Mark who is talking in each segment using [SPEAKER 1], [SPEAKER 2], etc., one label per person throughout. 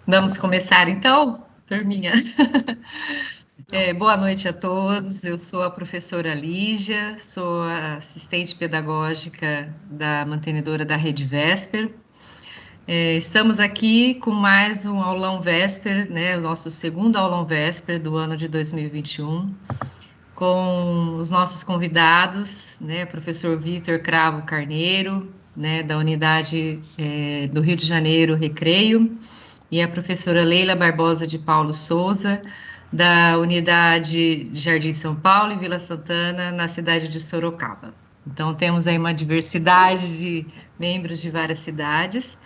[SPEAKER 1] Vamos começar então, turminha? Boa noite a todos, eu sou a professora Lígia, sou a assistente pedagógica da mantenedora da Rede Vesper. Estamos aqui com mais um aulão Vesper, né, o nosso segundo aulão Vesper do ano de 2021, com os nossos convidados, né, professor Vitor Cravo Carneiro, né, da unidade do Rio de Janeiro Recreio, e a professora Leila Barbosa de Paulo Souza, da unidade Jardim São Paulo e Vila Santana, na cidade de Sorocaba. Então, temos aí uma diversidade de membros de várias cidades,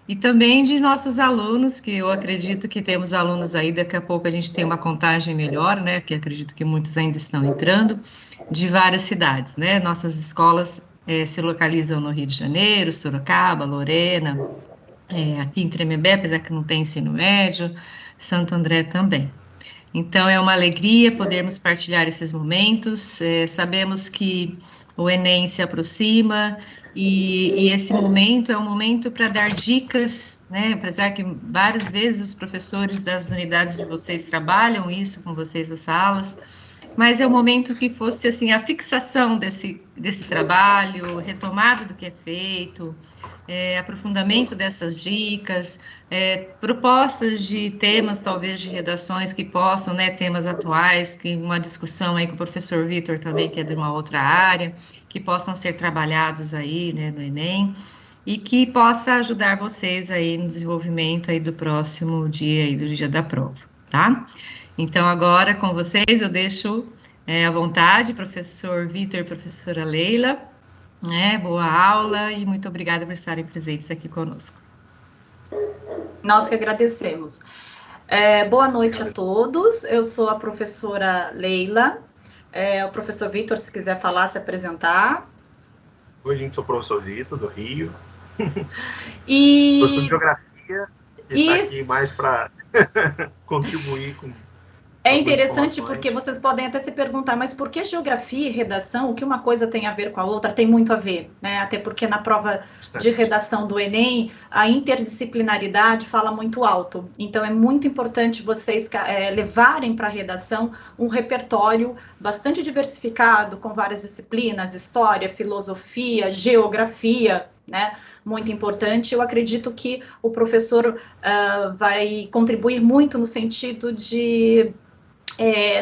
[SPEAKER 1] e também de nossos alunos, que eu acredito que temos alunos aí, daqui a pouco a gente tem uma contagem melhor, né, que acredito que muitos ainda estão entrando, de várias cidades, né, nossas escolas se localizam no Rio de Janeiro, Sorocaba, Lorena, aqui em Tremembé, apesar que não tem ensino médio, Santo André também. Então, é uma alegria podermos partilhar esses momentos, sabemos que o Enem se aproxima e esse momento é um momento para dar dicas, né, apesar que várias vezes os professores das unidades de vocês trabalham isso com vocês nas salas, mas é o momento que fosse assim, a fixação desse trabalho, retomada do que é feito, aprofundamento dessas dicas, propostas de temas, talvez, de redações que possam, né, temas atuais, que uma discussão aí com o professor Vitor também, que é de uma outra área, que possam ser trabalhados aí, né, no Enem, e que possa ajudar vocês aí no desenvolvimento aí do próximo dia, aí do dia da prova, tá? Então, agora, com vocês, eu deixo à vontade, professor Vitor e professora Leila, boa aula e muito obrigada por estarem presentes aqui conosco.
[SPEAKER 2] Nós que agradecemos. Boa noite a todos, eu sou a professora Leila, o professor Vitor, se quiser falar, se apresentar.
[SPEAKER 3] Oi, gente, sou o professor Vitor, do Rio,
[SPEAKER 2] e
[SPEAKER 3] professor de Geografia, e está aqui mais para contribuir com...
[SPEAKER 2] É interessante porque vocês podem até se perguntar, mas por que geografia e redação, o que uma coisa tem a ver com a outra? Tem muito a ver, né? Até porque na prova de redação do Enem, a interdisciplinaridade fala muito alto. Então, é muito importante vocês levarem para a redação um repertório bastante diversificado, com várias disciplinas, história, filosofia, geografia, né? Muito importante. Eu acredito que o professor vai contribuir muito no sentido de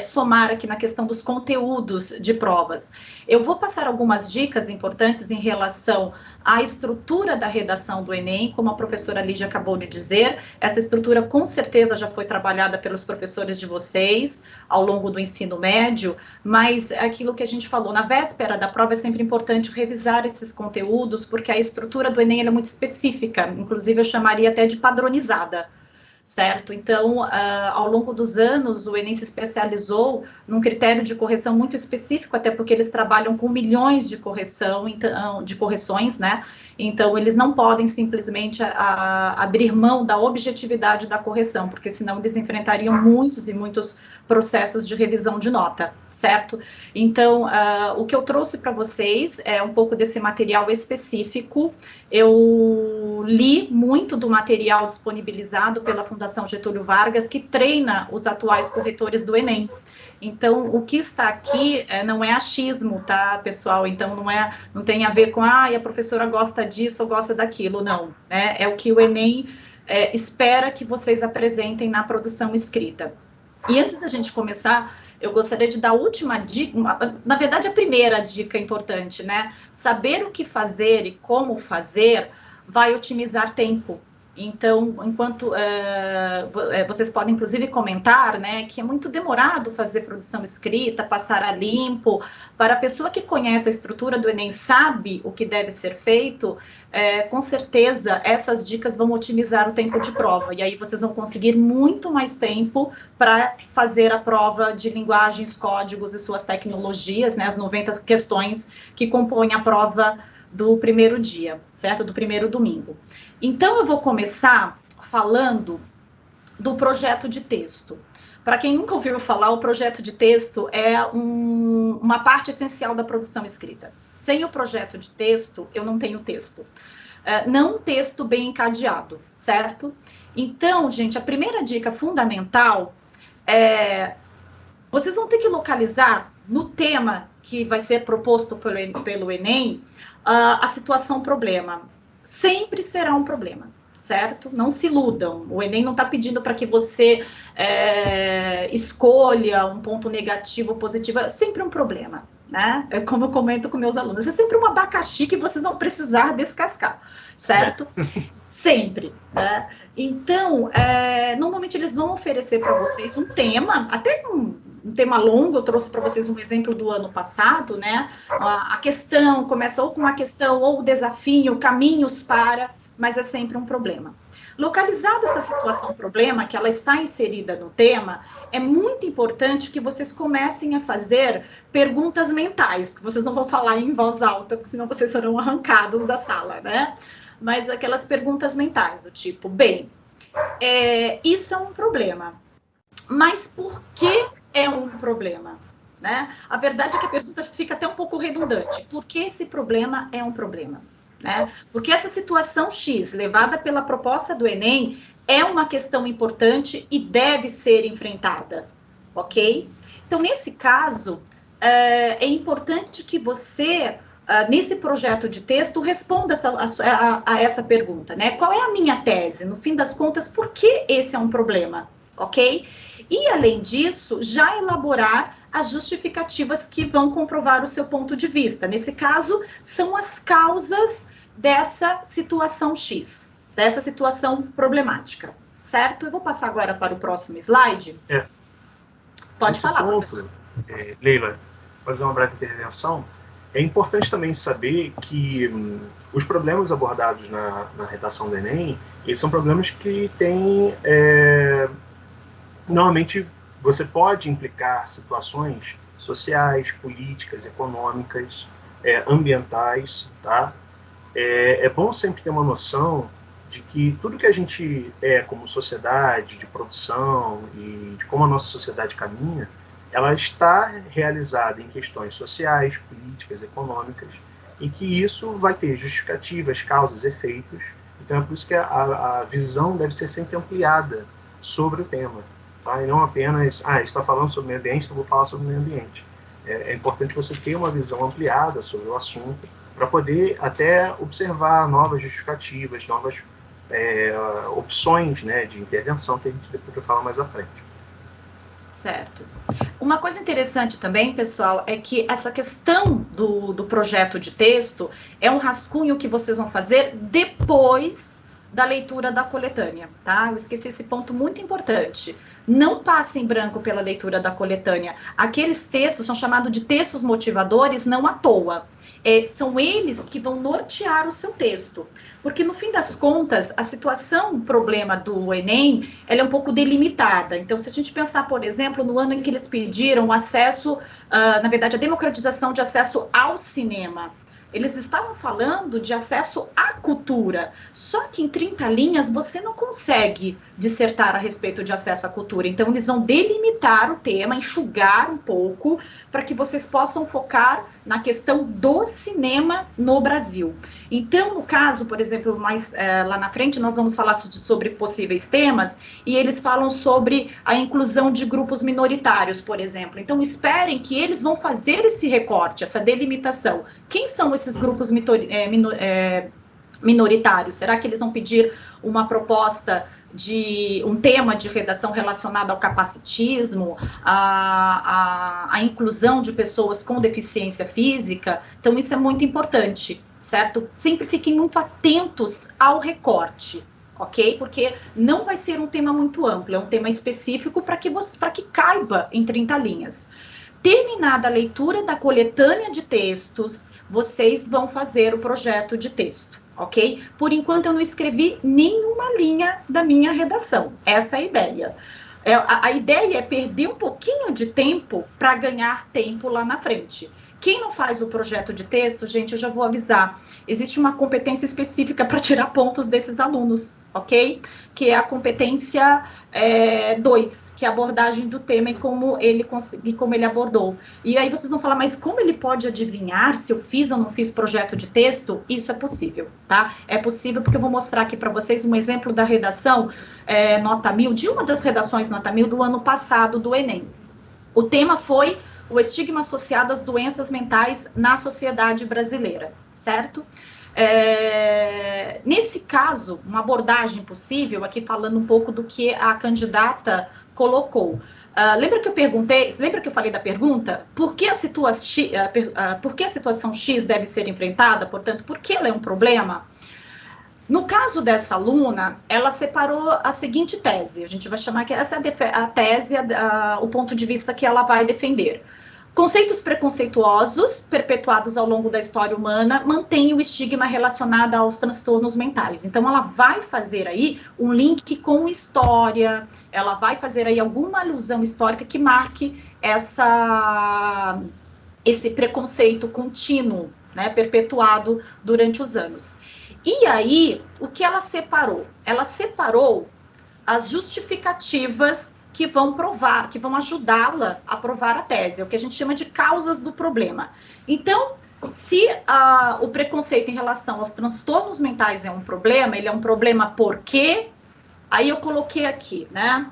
[SPEAKER 2] somar aqui na questão dos conteúdos de provas. Eu vou passar algumas dicas importantes em relação à estrutura da redação do Enem, como a professora Lídia acabou de dizer. Essa estrutura com certeza já foi trabalhada pelos professores de vocês ao longo do ensino médio, mas aquilo que a gente falou, na véspera da prova é sempre importante revisar esses conteúdos, porque a estrutura do Enem é muito específica, inclusive eu chamaria até de padronizada. Certo? Então, ao longo dos anos, o Enem se especializou num critério de correção muito específico, até porque eles trabalham com milhões de correções, né? Então, eles não podem simplesmente abrir mão da objetividade da correção, porque senão eles enfrentariam muitos e muitos processos de revisão de nota, certo? Então, o que eu trouxe para vocês é um pouco desse material específico. Eu li muito do material disponibilizado pela Fundação Getúlio Vargas, que treina os atuais corretores do Enem. Então, o que está aqui não é achismo, tá, pessoal? Então, não tem a ver com, a professora gosta disso ou gosta daquilo, não. Né? É o que o Enem espera que vocês apresentem na produção escrita. E antes da gente começar, eu gostaria de dar a última dica, na verdade, a primeira dica importante, né? Saber o que fazer e como fazer vai otimizar tempo. Então, enquanto vocês podem, inclusive, comentar, né, que é muito demorado fazer produção escrita, passar a limpo. Para a pessoa que conhece a estrutura do Enem, sabe o que deve ser feito, com certeza essas dicas vão otimizar o tempo de prova. E aí vocês vão conseguir muito mais tempo para fazer a prova de linguagens, códigos e suas tecnologias, né, as 90 questões que compõem a prova do primeiro dia, certo? Do primeiro domingo. Então, eu vou começar falando do projeto de texto. Para quem nunca ouviu falar, o projeto de texto é uma parte essencial da produção escrita. Sem o projeto de texto, eu não tenho texto. Não um texto bem encadeado, certo? Então, gente, a primeira dica fundamental vocês vão ter que localizar no tema que vai ser proposto pelo Enem a situação problema. Sempre será um problema, certo? Não se iludam. O Enem não está pedindo para que você escolha um ponto negativo ou positivo. É sempre um problema, né? É como eu comento com meus alunos. É sempre um abacaxi que vocês vão precisar descascar, certo? Sempre, né? Então, normalmente eles vão oferecer para vocês um tema, até um tema longo. Eu trouxe para vocês um exemplo do ano passado, né? A questão começa ou com uma questão, ou o desafio, caminhos para, mas é sempre um problema. Localizada essa situação problema, que ela está inserida no tema, é muito importante que vocês comecem a fazer perguntas mentais, porque vocês não vão falar em voz alta, porque senão vocês serão arrancados da sala, né? Mas aquelas perguntas mentais, do tipo, bem, isso é um problema, mas por que é um problema? Né? A verdade é que a pergunta fica até um pouco redundante. Por que esse problema é um problema? Né? Porque essa situação X, levada pela proposta do Enem, é uma questão importante e deve ser enfrentada, ok? Então, nesse caso, é importante que você, nesse projeto de texto, responda a essa pergunta, né? Qual é a minha tese? No fim das contas, por que esse é um problema, ok? E, além disso, já elaborar as justificativas que vão comprovar o seu ponto de vista. Nesse caso, são as causas dessa situação X, dessa situação problemática, certo? Eu vou passar agora para o próximo slide. Pode falar, professor.
[SPEAKER 3] Leila, fazer uma breve intervenção. É importante também saber que os problemas abordados na redação do Enem, eles são problemas que têm... Normalmente, você pode implicar situações sociais, políticas, econômicas, ambientais, tá? É bom sempre ter uma noção de que tudo que a gente como sociedade, de produção e de como a nossa sociedade caminha, ela está realizada em questões sociais, políticas, econômicas, e que isso vai ter justificativas, causas, efeitos. Então, é por isso que a visão deve ser sempre ampliada sobre o tema. Tá? E não apenas, está falando sobre o meio ambiente, então vou falar sobre o meio ambiente. É importante você ter uma visão ampliada sobre o assunto, para poder até observar novas justificativas, novas opções, né, de intervenção, que a gente depois vai falar mais à frente.
[SPEAKER 2] Certo. Uma coisa interessante também, pessoal, é que essa questão do projeto de texto é um rascunho que vocês vão fazer depois da leitura da coletânea, tá? Eu esqueci esse ponto muito importante. Não passe em branco pela leitura da coletânea. Aqueles textos são chamados de textos motivadores, não à toa. São eles que vão nortear o seu texto. Porque, no fim das contas, a situação, o problema do Enem, ela é um pouco delimitada. Então, se a gente pensar, por exemplo, no ano em que eles pediram acesso, na verdade, a democratização de acesso ao cinema, eles estavam falando de acesso à cultura. Só que em 30 linhas você não consegue dissertar a respeito de acesso à cultura. Então, eles vão delimitar o tema, enxugar um pouco, para que vocês possam focar na questão do cinema no Brasil. Então, no caso, por exemplo, mais lá na frente, nós vamos falar sobre possíveis temas, e eles falam sobre a inclusão de grupos minoritários, por exemplo. Então, esperem que eles vão fazer esse recorte, essa delimitação. Quem são esses grupos minoritários? Será que eles vão pedir uma proposta de um tema de redação relacionado ao capacitismo, a inclusão de pessoas com deficiência física? Então, isso é muito importante, certo? Sempre fiquem muito atentos ao recorte, ok? Porque não vai ser um tema muito amplo, é um tema específico para que caiba em 30 linhas. Terminada a leitura da coletânea de textos, vocês vão fazer o projeto de texto, ok? Por enquanto eu não escrevi nenhuma linha da minha redação, essa é a ideia. A ideia é perder um pouquinho de tempo para ganhar tempo lá na frente. Quem não faz o projeto de texto, gente, eu já vou avisar, existe uma competência específica para tirar pontos desses alunos, ok? Que é a competência 2, que é a abordagem do tema e como ele abordou. E aí vocês vão falar, mas como ele pode adivinhar se eu fiz ou não fiz projeto de texto? Isso é possível, tá? É possível porque eu vou mostrar aqui para vocês um exemplo da redação nota 1000, de uma das redações nota 1000 do ano passado do Enem. O tema foi o estigma associado às doenças mentais na sociedade brasileira, certo? Nesse caso, uma abordagem possível, aqui falando um pouco do que a candidata colocou. Lembra que eu perguntei, lembra que eu falei da pergunta? Por que a situação X deve ser enfrentada? Portanto, por que ela é um problema? No caso dessa aluna, ela separou a seguinte tese, a gente vai chamar que essa é a tese, o ponto de vista que ela vai defender. Conceitos preconceituosos perpetuados ao longo da história humana mantêm o estigma relacionado aos transtornos mentais. Então, ela vai fazer aí um link com história, ela vai fazer aí alguma alusão histórica que marque esse preconceito contínuo, né, perpetuado durante os anos. E aí, o que ela separou? Ela separou as justificativas que vão provar, que vão ajudá-la a provar a tese, o que a gente chama de causas do problema. Então, se o preconceito em relação aos transtornos mentais é um problema, ele é um problema por quê? Aí eu coloquei aqui, né?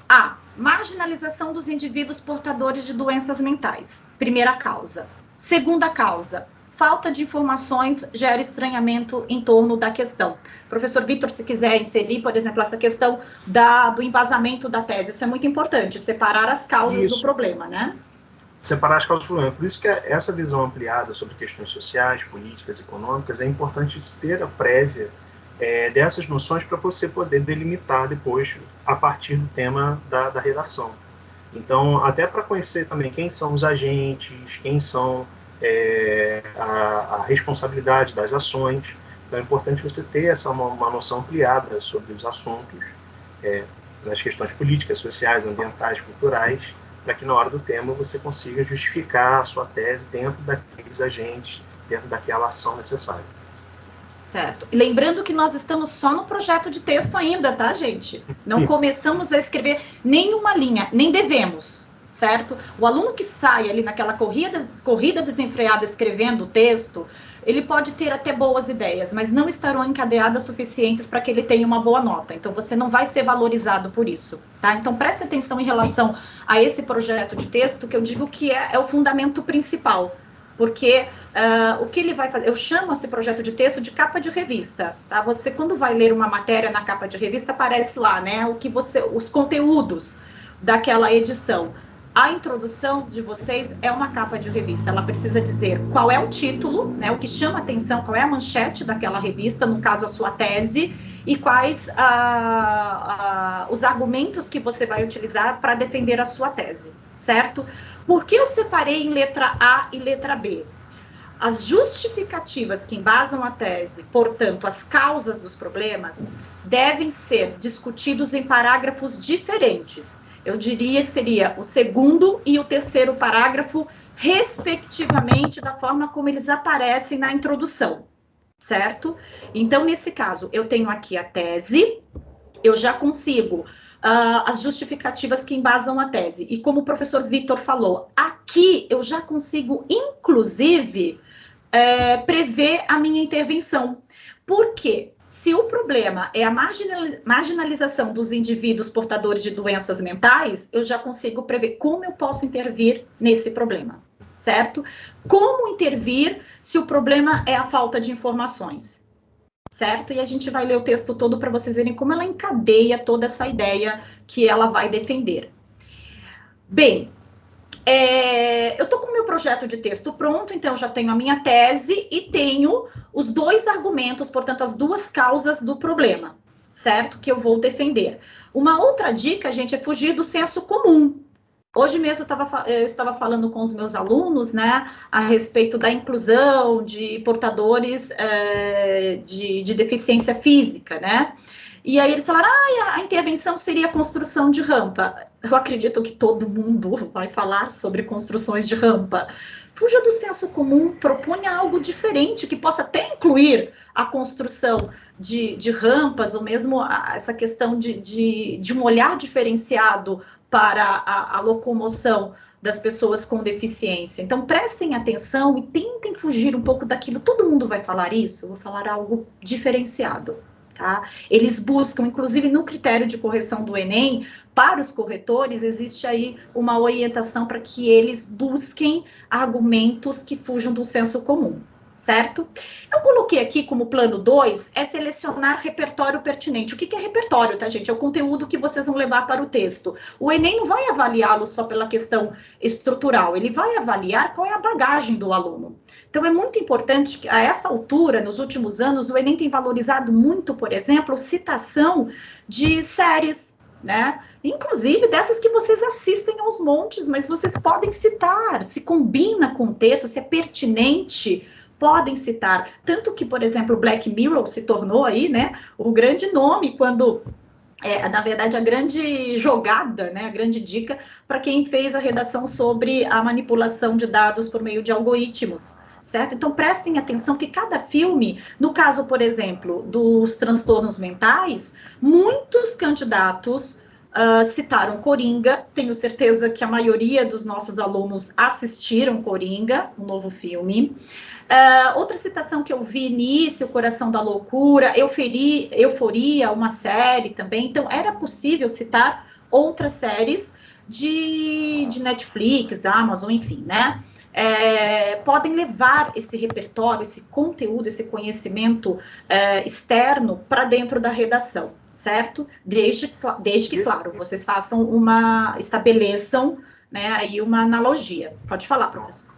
[SPEAKER 2] A marginalização dos indivíduos portadores de doenças mentais, primeira causa. Segunda causa, falta de informações gera estranhamento em torno da questão. Professor Vitor, se quiser inserir, por exemplo, essa questão do embasamento da tese, isso é muito importante, separar as causas do problema, né?
[SPEAKER 3] Separar as causas do problema. Por isso que essa visão ampliada sobre questões sociais, políticas, econômicas, é importante ter a prévia dessas noções para você poder delimitar depois, a partir do tema da redação. Então, até para conhecer também quem são os agentes, quem são a responsabilidade das ações. Então é importante você ter uma noção ampliada sobre os assuntos, nas questões políticas, sociais, ambientais, culturais, para que na hora do tema você consiga justificar a sua tese dentro daqueles agentes, dentro daquela ação necessária.
[SPEAKER 2] Certo. E lembrando que nós estamos só no projeto de texto ainda, tá, gente? Não começamos a escrever nenhuma linha, nem devemos. Certo? O aluno que sai ali naquela corrida desenfreada escrevendo o texto, ele pode ter até boas ideias, mas não estarão encadeadas suficientes para que ele tenha uma boa nota. Então, você não vai ser valorizado por isso, tá? Então, preste atenção em relação a esse projeto de texto, que eu digo que é o fundamento principal, porque o que ele vai fazer, eu chamo esse projeto de texto de capa de revista, tá? Você, quando vai ler uma matéria na capa de revista, aparece lá, né, os conteúdos daquela edição. A introdução de vocês é uma capa de revista, ela precisa dizer qual é o título, né, o que chama atenção, qual é a manchete daquela revista, no caso a sua tese, e quais os argumentos que você vai utilizar para defender a sua tese, certo? Por que eu separei em letra A e letra B? As justificativas que embasam a tese, portanto, as causas dos problemas, devem ser discutidos em parágrafos diferentes. Eu diria que seria o segundo e o terceiro parágrafo, respectivamente, da forma como eles aparecem na introdução, certo? Então, nesse caso, eu tenho aqui a tese, eu já consigo as justificativas que embasam a tese. E como o professor Vitor falou, aqui eu já consigo, inclusive, prever a minha intervenção. Por quê? Se o problema é a marginalização dos indivíduos portadores de doenças mentais, eu já consigo prever como eu posso intervir nesse problema, certo? Como intervir se o problema é a falta de informações, certo? E a gente vai ler o texto todo para vocês verem como ela encadeia toda essa ideia que ela vai defender. Bem, eu estou com o meu projeto de texto pronto, então eu já tenho a minha tese e tenho os dois argumentos, portanto, as duas causas do problema, certo? Que eu vou defender. Uma outra dica, gente, é fugir do senso comum. Hoje mesmo eu estava falando com os meus alunos, né, a respeito da inclusão de portadores de deficiência física, né? E aí eles falaram, a intervenção seria a construção de rampa. Eu acredito que todo mundo vai falar sobre construções de rampa. Fuja do senso comum, proponha algo diferente, que possa até incluir a construção de rampas, ou mesmo essa questão de um olhar diferenciado para a locomoção das pessoas com deficiência. Então, prestem atenção e tentem fugir um pouco daquilo. Todo mundo vai falar isso? Eu vou falar algo diferenciado, tá? Eles buscam, inclusive no critério de correção do Enem, para os corretores, existe aí uma orientação para que eles busquem argumentos que fujam do senso comum, certo? Eu coloquei aqui como plano 2, é selecionar repertório pertinente. O que é repertório, tá, gente? É o conteúdo que vocês vão levar para o texto. O Enem não vai avaliá-lo só pela questão estrutural, ele vai avaliar qual é a bagagem do aluno. Então, é muito importante que, a essa altura, nos últimos anos, o Enem tem valorizado muito, por exemplo, citação de séries, né? Inclusive dessas que vocês assistem aos montes, mas vocês podem citar, se combina com o texto, se é pertinente, podem citar. Tanto que, por exemplo, Black Mirror se tornou aí, né, o grande nome quando... na verdade, a grande jogada, né, a grande dica para quem fez a redação sobre a manipulação de dados por meio de algoritmos, certo? Então, prestem atenção que cada filme, no caso, por exemplo, dos transtornos mentais, muitos candidatos citaram Coringa. Tenho certeza que a maioria dos nossos alunos assistiram Coringa, um novo filme. Outra citação que eu vi, Nice, O Coração da Loucura, Euforia, uma série também. Então, era possível citar outras séries de Netflix, Amazon, enfim, né? Podem levar esse repertório, esse conteúdo, esse conhecimento externo para dentro da redação, certo? Desde que, claro, vocês estabeleçam, né, aí uma analogia. Pode falar, professor.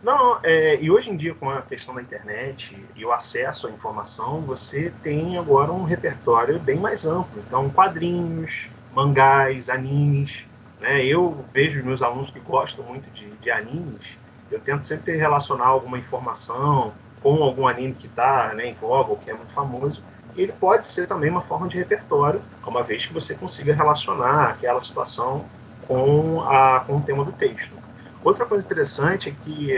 [SPEAKER 3] Não, e hoje em dia, com a questão da internet e o acesso à informação, você tem agora um repertório bem mais amplo. Então, quadrinhos, mangás, animes, né? Eu vejo meus alunos que gostam muito de animes, eu tento sempre relacionar alguma informação com algum anime que está, né, em voga ou que é muito famoso, e ele pode ser também uma forma de repertório, uma vez que você consiga relacionar aquela situação com o tema do texto. Outra coisa interessante é que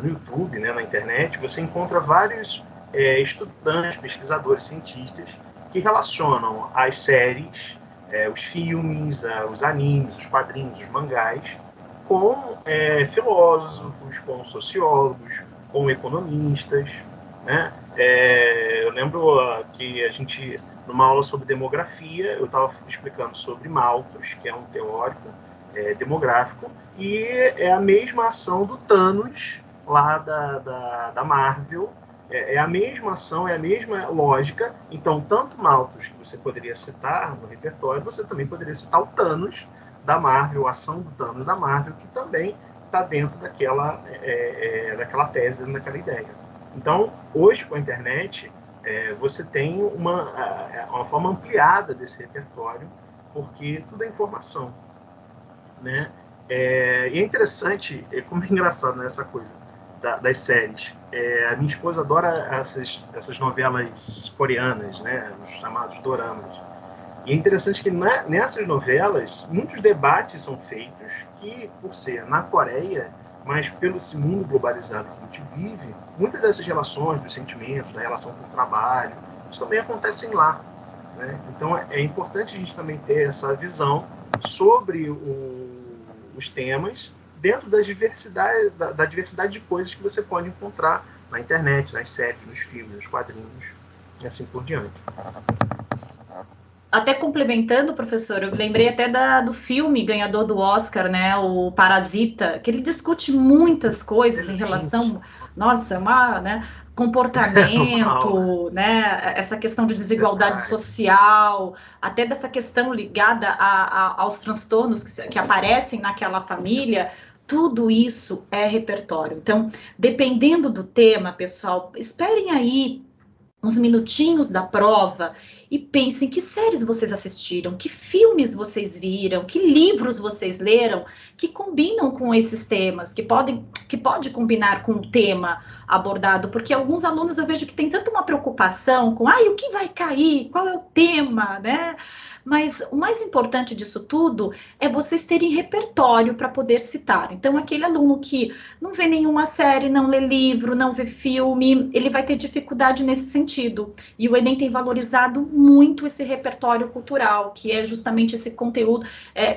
[SPEAKER 3] no YouTube, né, na internet, você encontra vários estudantes, pesquisadores, cientistas que relacionam as séries, os filmes, os animes, os quadrinhos, os mangás, com filósofos, com sociólogos, com economistas, né? Eu lembro que a gente, numa aula sobre demografia, eu estava explicando sobre Malthus, que é um teórico demográfico, e é a mesma ação do Thanos, lá da Marvel, é a mesma ação, é a mesma lógica. Então, tanto Malthus, que você poderia citar no repertório, você também poderia citar o Thanos da Marvel, a ação do Thanos da Marvel, que também está dentro daquela tese, dentro daquela ideia. Então, hoje, com a internet, você tem uma forma ampliada desse repertório, porque tudo é informação, né? E é interessante, como é engraçado, né, essa coisa das séries. A minha esposa adora essas novelas coreanas, né, os chamados doramas. E é interessante que nessas novelas, muitos debates são feitos que, por ser na Coreia, mas pelo esse mundo globalizado que a gente vive, muitas dessas relações, dos sentimentos, da relação com o trabalho, isso também acontecem lá, né? Então, é importante a gente também ter essa visão sobre os temas dentro da diversidade de coisas que você pode encontrar na internet, nas séries, nos filmes, nos quadrinhos, e assim por diante.
[SPEAKER 2] Até complementando, professor, eu lembrei até do filme ganhador do Oscar, né, o Parasita, que ele discute muitas coisas em relação, né, comportamento, né, essa questão de desigualdade social, até dessa questão ligada aos transtornos que aparecem naquela família. Tudo isso é repertório. Então, dependendo do tema, pessoal, esperem aí uns minutinhos da prova e pensem que séries vocês assistiram, que filmes vocês viram, que livros vocês leram, que combinam com esses temas, que pode combinar com o tema abordado, porque alguns alunos eu vejo que tem tanto uma preocupação com, o que vai cair, qual é o tema, né? Mas o mais importante disso tudo é vocês terem repertório para poder citar. Então, aquele aluno que não vê nenhuma série, não lê livro, não vê filme, ele vai ter dificuldade nesse sentido. E o Enem tem valorizado muito esse repertório cultural, que é justamente esse conteúdo,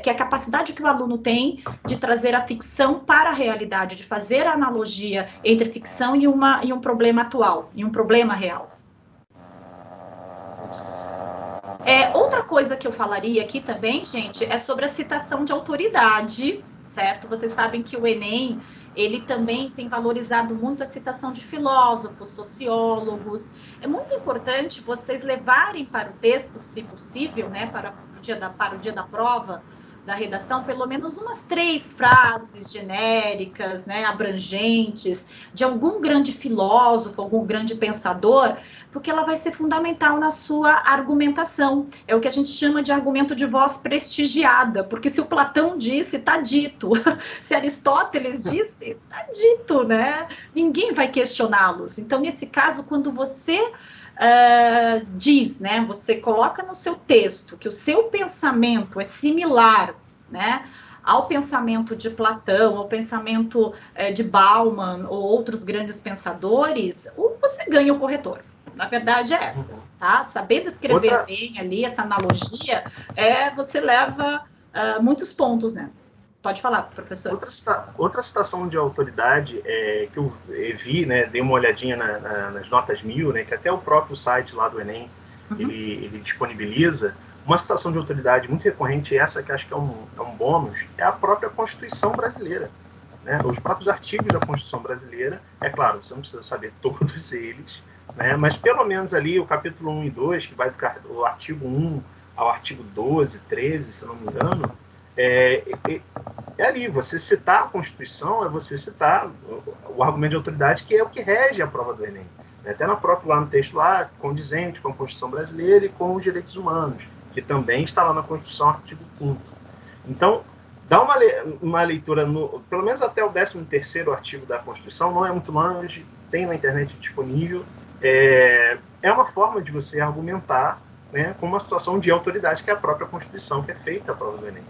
[SPEAKER 2] que é a capacidade que o aluno tem de trazer a ficção para a realidade, de fazer a analogia entre ficção e um problema atual, e um problema real. Outra coisa que eu falaria aqui também, gente, é sobre a citação de autoridade, certo? Vocês sabem que o Enem, ele também tem valorizado muito a citação de filósofos, sociólogos. É muito importante vocês levarem para o texto, se possível, né, para o dia da prova, da redação, pelo menos umas 3 frases genéricas, né, abrangentes, de algum grande filósofo, algum grande pensador, porque ela vai ser fundamental na sua argumentação. É o que a gente chama de argumento de voz prestigiada, porque se o Platão disse, está dito. Se Aristóteles disse, está dito, né? Ninguém vai questioná-los. Então, nesse caso, quando você diz, né, você coloca no seu texto que o seu pensamento é similar, né, ao pensamento de Platão, ao pensamento de Bauman ou outros grandes pensadores, você ganha o corretor. Na verdade é essa, tá? Sabendo escrever bem ali, essa analogia, você leva muitos pontos nessa. Pode falar, professor.
[SPEAKER 3] Outra citação de autoridade que eu vi, né, dei uma olhadinha nas notas 1000, né, que até o próprio site lá do Enem ele disponibiliza. Uma citação de autoridade muito recorrente, essa que acho que é um bônus, é a própria Constituição brasileira. Né? Os próprios artigos da Constituição brasileira, é claro, você não precisa saber todos eles, né, mas pelo menos ali o capítulo 1 e 2, que vai do artigo 1 ao artigo 12, 13, se eu não me engano, ali, você citar a Constituição é você citar o argumento de autoridade, que é o que rege a prova do Enem. Até lá no texto lá, condizente com a Constituição brasileira e com os direitos humanos, que também está lá na Constituição, artigo 5º. Então, dá uma leitura, pelo menos até o 13º artigo da Constituição, não é muito longe, tem na internet disponível. É uma forma de você argumentar, né, com uma situação de autoridade, que é a própria Constituição, que é feita a prova do Enem.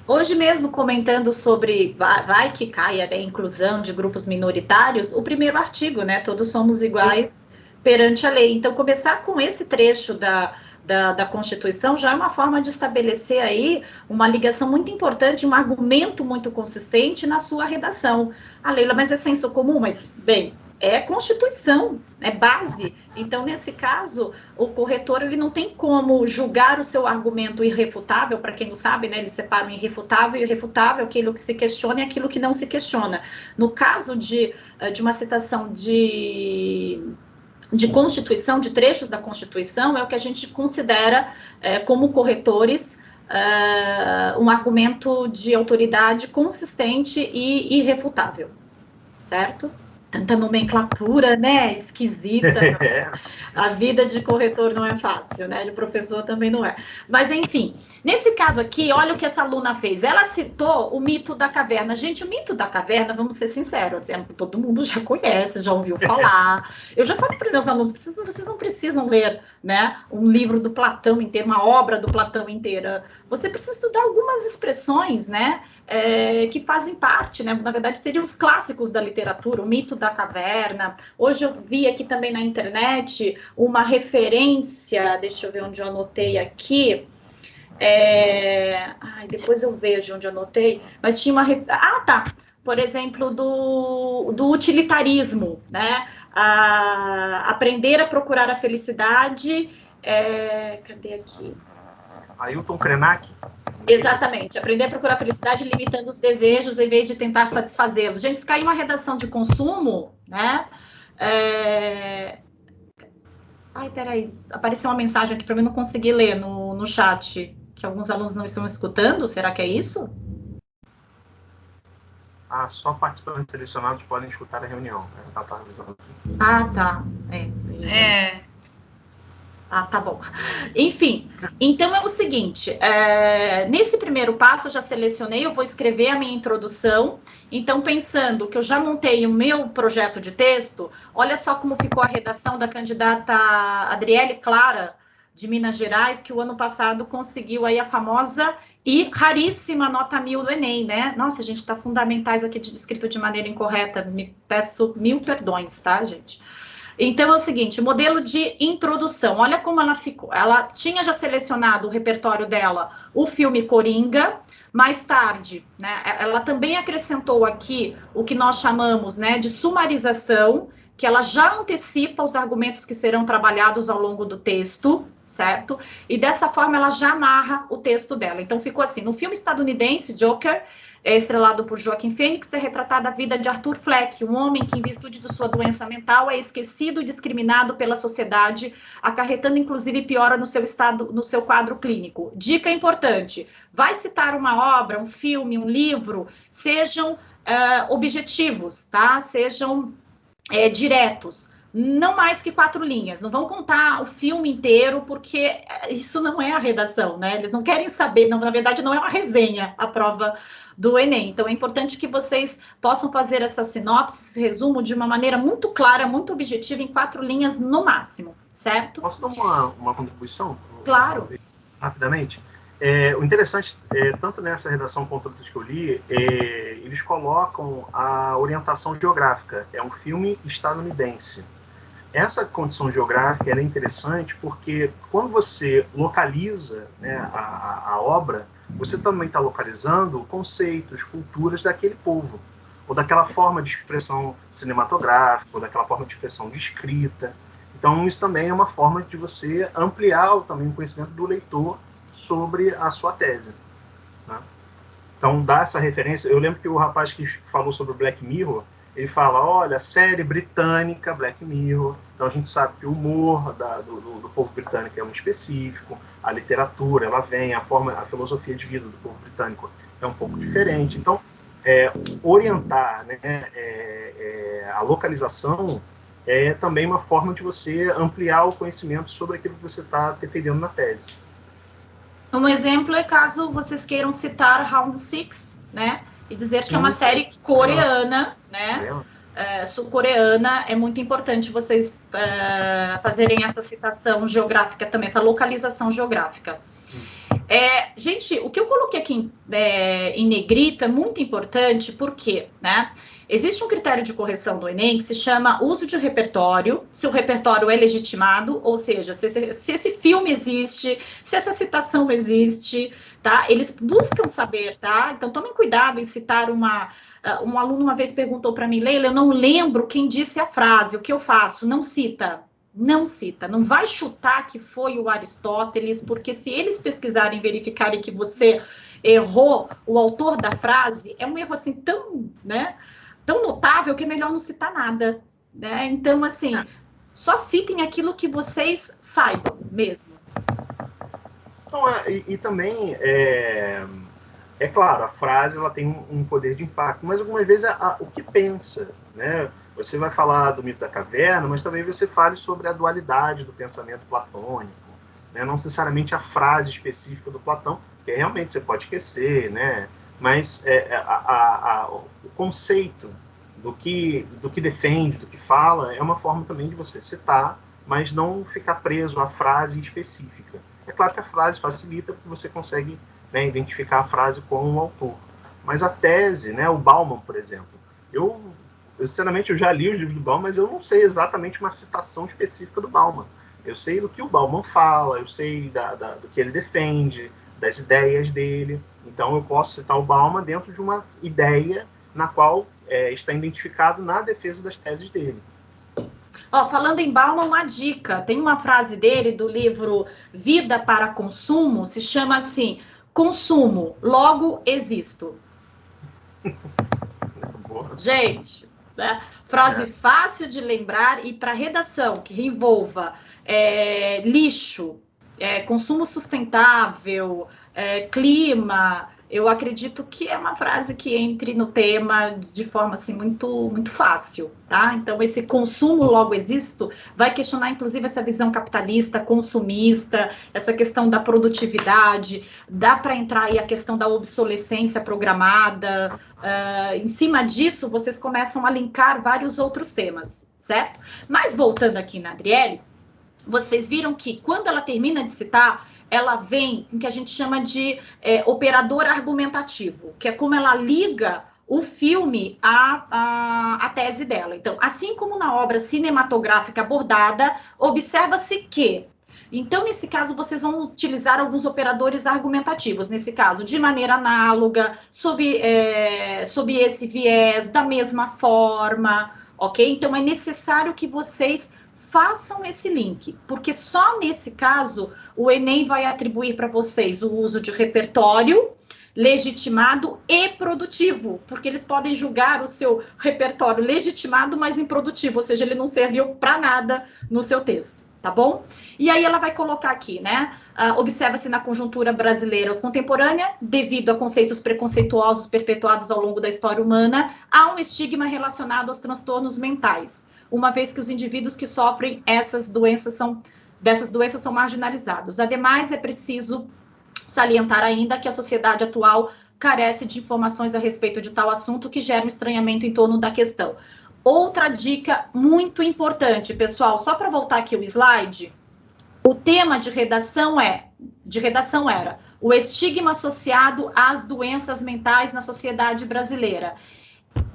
[SPEAKER 2] Hoje mesmo, comentando sobre vai que caia a inclusão de grupos minoritários, o primeiro artigo, né? Todos somos iguais perante a lei. Então, começar com esse trecho da Constituição já é uma forma de estabelecer aí uma ligação muito importante, um argumento muito consistente na sua redação. Leila, mas é senso comum? Mas, bem, é Constituição, é base. Então, nesse caso, o corretor ele não tem como julgar o seu argumento irrefutável. Para quem não sabe, né, ele separa o irrefutável e o irrefutável, aquilo que se questiona e aquilo que não se questiona. No caso de uma citação de Constituição, de trechos da Constituição, é o que a gente considera como corretores um argumento de autoridade consistente e irrefutável, certo? Tanta nomenclatura, né, esquisita. A vida de corretor não é fácil, né, de professor também não é. Mas, enfim, nesse caso aqui, olha o que essa aluna fez. Ela citou o mito da caverna. Gente, o mito da caverna, vamos ser sinceros, todo mundo já conhece, já ouviu falar. Eu já falei para os meus alunos, vocês não precisam ler, né, um livro do Platão inteiro, uma obra do Platão inteira. Você precisa estudar algumas expressões, né, que fazem parte, né, na verdade seriam os clássicos da literatura, o mito da caverna. Hoje eu vi aqui também na internet uma referência, deixa eu ver onde eu anotei aqui, depois eu vejo onde eu anotei, mas tinha por exemplo, do utilitarismo, né, aprender a procurar a felicidade, cadê aqui?
[SPEAKER 3] Ailton Krenak.
[SPEAKER 2] Exatamente, aprender a procurar felicidade limitando os desejos em vez de tentar satisfazê-los. Gente, se cair uma redação de consumo, né? Peraí, apareceu uma mensagem aqui para mim, não consegui ler no chat, que alguns alunos não estão escutando, será que é isso?
[SPEAKER 3] só participantes selecionados podem escutar a reunião. Ela está avisando aqui.
[SPEAKER 2] Ah, tá. Tá bom. Enfim, então é o seguinte, nesse primeiro passo eu já selecionei, eu vou escrever a minha introdução. Então, pensando que eu já montei o meu projeto de texto, olha só como ficou a redação da candidata Adriele Clara, de Minas Gerais, que o ano passado conseguiu aí a famosa e raríssima nota 1000 do Enem, né? Nossa, a gente está fundamentais aqui escrito de maneira incorreta, me peço 1000 perdões, tá, gente? Então, é o seguinte, modelo de introdução, olha como ela ficou. Ela tinha já selecionado o repertório dela, o filme Coringa. Mais tarde, né, ela também acrescentou aqui o que nós chamamos, né, de sumarização, que ela já antecipa os argumentos que serão trabalhados ao longo do texto, certo? E dessa forma ela já amarra o texto dela. Então ficou assim, no filme estadunidense, Joker, estrelado por Joaquin Phoenix, é retratada a vida de Arthur Fleck, um homem que, em virtude de sua doença mental, é esquecido e discriminado pela sociedade, acarretando, inclusive, piora no seu quadro clínico. Dica importante, vai citar uma obra, um filme, um livro, sejam objetivos, tá? Sejam diretos. Não mais que 4 linhas, não vão contar o filme inteiro, porque isso não é a redação, né? Eles não querem saber, não, na verdade não é uma resenha a prova do Enem. Então é importante que vocês possam fazer essa sinopse, esse resumo de uma maneira muito clara, muito objetiva, em 4 linhas no máximo, certo?
[SPEAKER 3] Posso dar uma contribuição?
[SPEAKER 2] Claro.
[SPEAKER 3] Rapidamente. O interessante, tanto nessa redação quanto outras que eu li, eles colocam a orientação geográfica. É um filme estadunidense. Essa condição geográfica é interessante porque quando você localiza, né, a obra, você também está localizando conceitos, culturas daquele povo, ou daquela forma de expressão cinematográfica, ou daquela forma de expressão de escrita. Então, isso também é uma forma de você ampliar também o conhecimento do leitor sobre a sua tese, né? Então, dá essa referência. Eu lembro que o rapaz que falou sobre o Black Mirror, ele fala, olha, série britânica, Black Mirror. Então, a gente sabe que o humor do povo britânico é um específico, a literatura, ela vem, a filosofia de vida do povo britânico é um pouco diferente. Então, orientar, né, a localização é também uma forma de você ampliar o conhecimento sobre aquilo que você está defendendo na tese.
[SPEAKER 2] Um exemplo é caso vocês queiram citar Round 6, né? E dizer que é uma série coreana, né? Sul-coreana. É muito importante vocês fazerem essa citação geográfica também, essa localização geográfica. Gente, o que eu coloquei aqui em negrito é muito importante, porque, né? Existe um critério de correção do Enem que se chama uso de repertório, se o repertório é legitimado, ou seja, se esse filme existe, se essa citação existe, tá? Eles buscam saber, tá? Então, tomem cuidado em citar um aluno uma vez perguntou para mim, Leila, eu não lembro quem disse a frase, o que eu faço? Não cita. Não cita, não vai chutar que foi o Aristóteles, porque se eles pesquisarem e verificarem que você errou o autor da frase, é um erro assim tão, né? Tão notável que é melhor não citar nada, né? Então, assim, só citem aquilo que vocês saibam mesmo.
[SPEAKER 3] Então, e também, claro, a frase ela tem um poder de impacto, mas algumas vezes o que pensa, né? Você vai falar do mito da caverna, mas também você fale sobre a dualidade do pensamento platônico, né? Não necessariamente a frase específica do Platão, que realmente você pode esquecer, né? Mas o conceito do que defende, do que fala, é uma forma também de você citar, mas não ficar preso à frase específica. É claro que a frase facilita porque você consegue, né, identificar a frase com o autor. Mas a tese, né, o Bauman, por exemplo, eu sinceramente eu já li os livros do Bauman, mas eu não sei exatamente uma citação específica do Bauman. Eu sei do que o Bauman fala, eu sei do que ele defende, das ideias dele. Então, eu posso citar o Bauman dentro de uma ideia na qual está identificado na defesa das teses dele.
[SPEAKER 2] Falando em Bauman, uma dica. Tem uma frase dele do livro Vida para Consumo, se chama assim, consumo, logo existo. Gente, né? Frase fácil de lembrar e para redação que envolva lixo, consumo sustentável, clima, eu acredito que é uma frase que entre no tema de forma assim muito, muito fácil, tá? Então, esse consumo logo existo vai questionar, inclusive, essa visão capitalista, consumista, essa questão da produtividade, dá para entrar aí a questão da obsolescência programada. Em cima disso, vocês começam a linkar vários outros temas, certo? Mas voltando aqui na Adriele, vocês viram que quando ela termina de citar, ela vem em que a gente chama de operador argumentativo, que é como ela liga o filme à tese dela. Então, assim como na obra cinematográfica abordada, observa-se que... Então, nesse caso, vocês vão utilizar alguns operadores argumentativos, nesse caso, de maneira análoga, sob esse viés, da mesma forma, ok? Então, é necessário que vocês façam esse link, porque só nesse caso o Enem vai atribuir para vocês o uso de repertório legitimado e produtivo, porque eles podem julgar o seu repertório legitimado, mas improdutivo, ou seja, ele não serviu para nada no seu texto, tá bom? E aí ela vai colocar aqui, né? Observa-se na conjuntura brasileira contemporânea, devido a conceitos preconceituosos perpetuados ao longo da história humana, há um estigma relacionado aos transtornos mentais, uma vez que os indivíduos que sofrem dessas doenças são marginalizados. Ademais, é preciso salientar ainda que a sociedade atual carece de informações a respeito de tal assunto que gera um estranhamento em torno da questão. Outra dica muito importante, pessoal, só para voltar aqui o slide, o tema de redação era o estigma associado às doenças mentais na sociedade brasileira.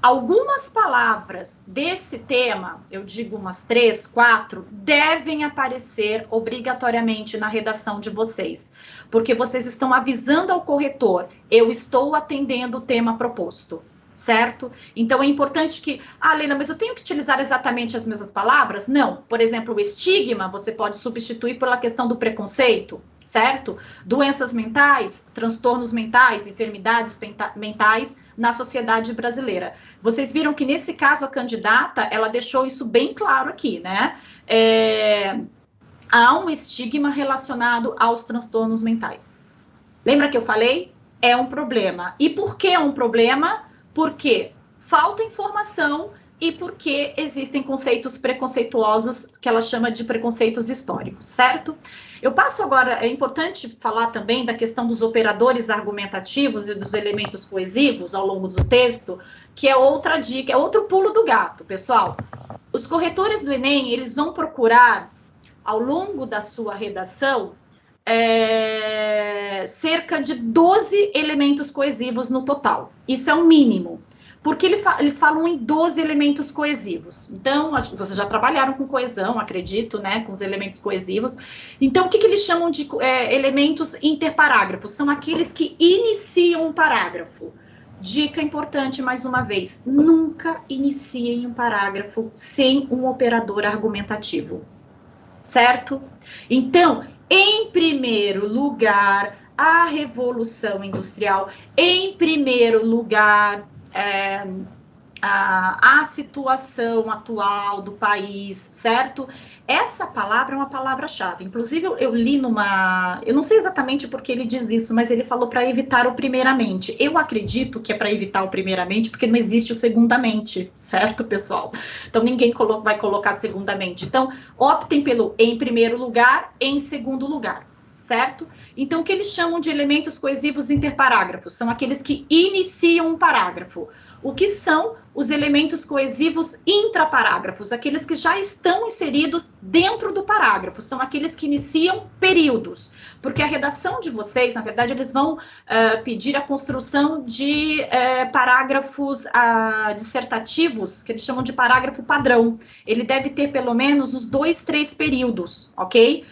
[SPEAKER 2] Algumas palavras desse tema, eu digo umas 3, 4, devem aparecer obrigatoriamente na redação de vocês, porque vocês estão avisando ao corretor, eu estou atendendo o tema proposto, certo? Então, é importante que, Leila, mas eu tenho que utilizar exatamente as mesmas palavras? Não. Por exemplo, o estigma, você pode substituir pela questão do preconceito, certo? Doenças mentais, transtornos mentais, enfermidades mentais na sociedade brasileira. Vocês viram que, nesse caso, a candidata, ela deixou isso bem claro aqui, né? Há um estigma relacionado aos transtornos mentais. Lembra que eu falei? É um problema. E por que é um problema? Porque falta informação e porque existem conceitos preconceituosos que ela chama de preconceitos históricos, certo? Eu passo agora, é importante falar também da questão dos operadores argumentativos e dos elementos coesivos ao longo do texto, que é outra dica, é outro pulo do gato, pessoal. Os corretores do Enem, eles vão procurar, ao longo da sua redação, cerca de 12 elementos coesivos no total. Isso é o mínimo, porque eles falam em 12 elementos coesivos. Então, vocês já trabalharam com coesão, acredito, né, com os elementos coesivos. Então, o que eles chamam de elementos interparágrafos? São aqueles que iniciam um parágrafo. Dica importante, mais uma vez, nunca iniciem um parágrafo sem um operador argumentativo, certo? Então, em primeiro lugar, a Revolução Industrial. Em primeiro lugar, a situação atual do país, certo? Essa palavra é uma palavra-chave. Inclusive, eu li eu não sei exatamente porque ele diz isso, mas ele falou para evitar o primeiramente. Eu acredito que é para evitar o primeiramente, porque não existe o segundamente, certo, pessoal? Então, ninguém vai colocar segundamente. Então, optem pelo em primeiro lugar, em segundo lugar, certo? Então, o que eles chamam de elementos coesivos interparágrafos? São aqueles que iniciam um parágrafo. O que são os elementos coesivos intraparágrafos? Aqueles que já estão inseridos dentro do parágrafo, são aqueles que iniciam períodos. Porque a redação de vocês, na verdade, eles vão pedir a construção de parágrafos dissertativos, que eles chamam de parágrafo padrão. Ele deve ter pelo menos os 2, 3 períodos, ok?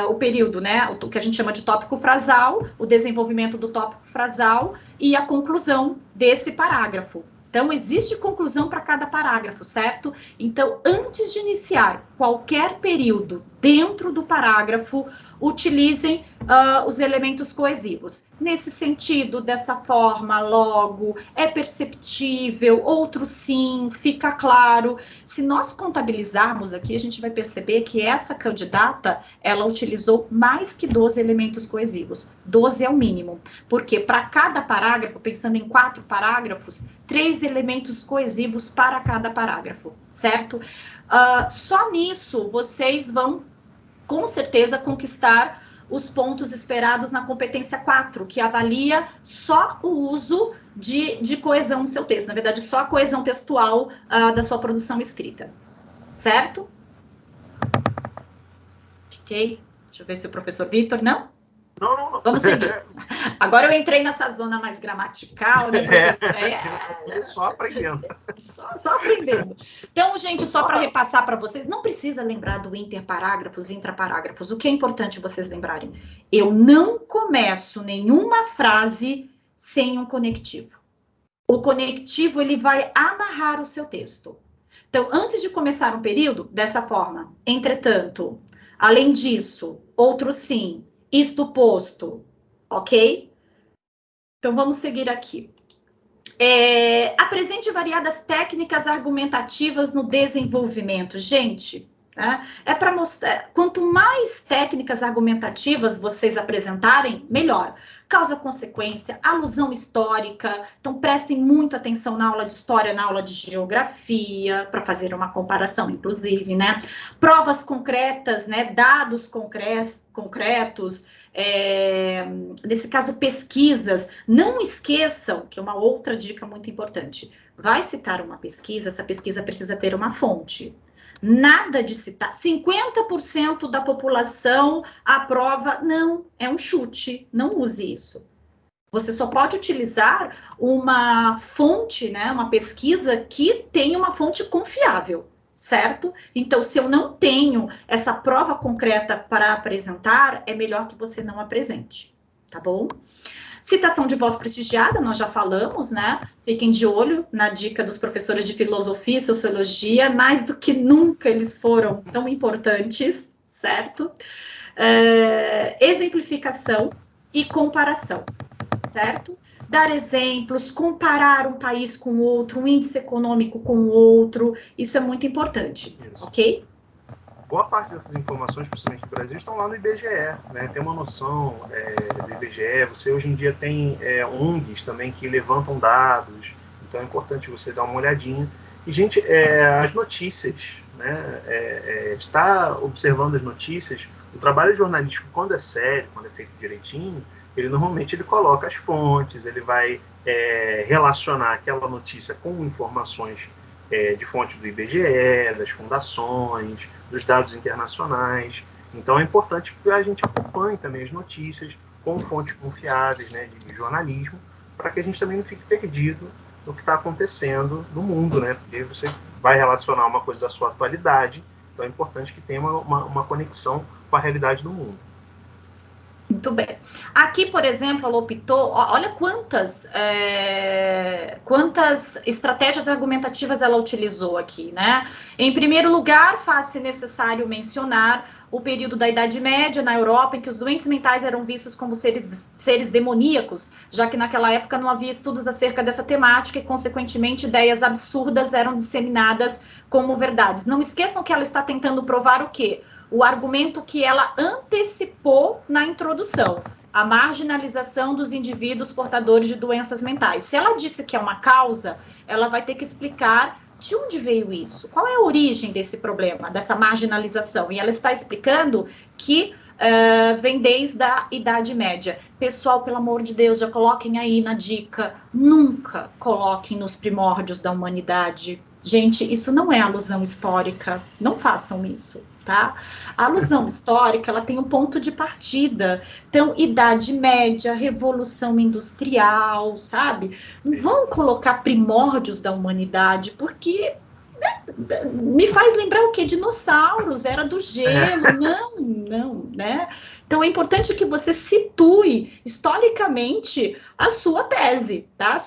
[SPEAKER 2] O período, né? O que a gente chama de tópico frasal, o desenvolvimento do tópico frasal e a conclusão desse parágrafo. Então, existe conclusão para cada parágrafo, certo? Então, antes de iniciar qualquer período dentro do parágrafo, utilizem os elementos coesivos. Nesse sentido, dessa forma, logo, é perceptível, outro sim, fica claro. Se nós contabilizarmos aqui, a gente vai perceber que essa candidata, ela utilizou mais que 12 elementos coesivos. 12 é o mínimo, porque para cada parágrafo, pensando em 4 parágrafos, 3 elementos coesivos para cada parágrafo, certo? Só nisso vocês vão, com certeza, conquistar os pontos esperados na competência 4, que avalia só o uso de coesão no seu texto, na verdade, só a coesão textual da sua produção escrita, certo? Ok? Deixa eu ver se o professor Vitor, não?
[SPEAKER 3] Não.
[SPEAKER 2] Vamos seguir. Agora eu entrei nessa zona mais gramatical, né, professor?
[SPEAKER 3] Só aprendendo.
[SPEAKER 2] Só aprendendo. Então, gente, só para repassar para vocês, não precisa lembrar do interparágrafos, intraparágrafos. O que é importante vocês lembrarem? Eu não começo nenhuma frase sem um conectivo. O conectivo, ele vai amarrar o seu texto. Então, antes de começar um período, dessa forma, entretanto, além disso, outro sim, isto posto, ok? Então, vamos seguir aqui. Apresente variadas técnicas argumentativas no desenvolvimento. Gente, né, é para mostrar, quanto mais técnicas argumentativas vocês apresentarem, melhor. Causa-consequência, alusão histórica. Então, prestem muito atenção na aula de história, na aula de geografia, para fazer uma comparação, inclusive, né? Provas concretas, né? Dados concretos, nesse caso, pesquisas. Não esqueçam, que é uma outra dica muito importante, vai citar uma pesquisa, essa pesquisa precisa ter uma fonte. Nada de citar. 50% da população aprova, não, é um chute, não use isso. Você só pode utilizar uma fonte, né, uma pesquisa que tenha uma fonte confiável, certo? Então, se eu não tenho essa prova concreta para apresentar, é melhor que você não apresente, tá bom? Citação de voz prestigiada, nós já falamos, né? Fiquem de olho na dica dos professores de filosofia e sociologia, mais do que nunca eles foram tão importantes, certo? Exemplificação e comparação, certo? Dar exemplos, comparar um país com outro, um índice econômico com outro, isso é muito importante, ok?
[SPEAKER 3] Boa parte dessas informações, principalmente do Brasil, estão lá no IBGE, né? Tem uma noção do IBGE. Você hoje em dia tem ONGs também que levantam dados, então é importante você dar uma olhadinha. E, gente, as notícias, né? Estar observando as notícias, o trabalho jornalístico, quando é sério, quando é feito direitinho, ele normalmente coloca as fontes, ele vai relacionar aquela notícia com informações de fontes do IBGE, das fundações, dos dados internacionais. Então, é importante que a gente acompanhe também as notícias com fontes confiáveis, né, de jornalismo, para que a gente também não fique perdido no que está acontecendo no mundo, né? Porque você vai relacionar uma coisa da sua atualidade, então é importante que tenha uma conexão com a realidade do mundo.
[SPEAKER 2] Muito bem. Aqui, por exemplo, ela optou, olha quantas estratégias argumentativas ela utilizou aqui, né? Em primeiro lugar, faz-se necessário mencionar o período da Idade Média na Europa, em que os doentes mentais eram vistos como seres demoníacos, já que naquela época não havia estudos acerca dessa temática e, consequentemente, ideias absurdas eram disseminadas como verdades. Não esqueçam que ela está tentando provar o quê? O argumento que ela antecipou na introdução, a marginalização dos indivíduos portadores de doenças mentais. Se ela disse que é uma causa, ela vai ter que explicar de onde veio isso, qual é a origem desse problema, dessa marginalização. E ela está explicando que vem desde a Idade Média. Pessoal, pelo amor de Deus, já coloquem aí na dica, nunca coloquem nos primórdios da humanidade. Gente, isso não é alusão histórica, não façam isso. Tá? A alusão histórica, ela tem um ponto de partida. Então, Idade Média, Revolução Industrial, sabe? Não vão colocar primórdios da humanidade, porque me faz lembrar o quê? Dinossauros, era do gelo. Não, né? Então, é importante que você situe historicamente a sua tese, tá?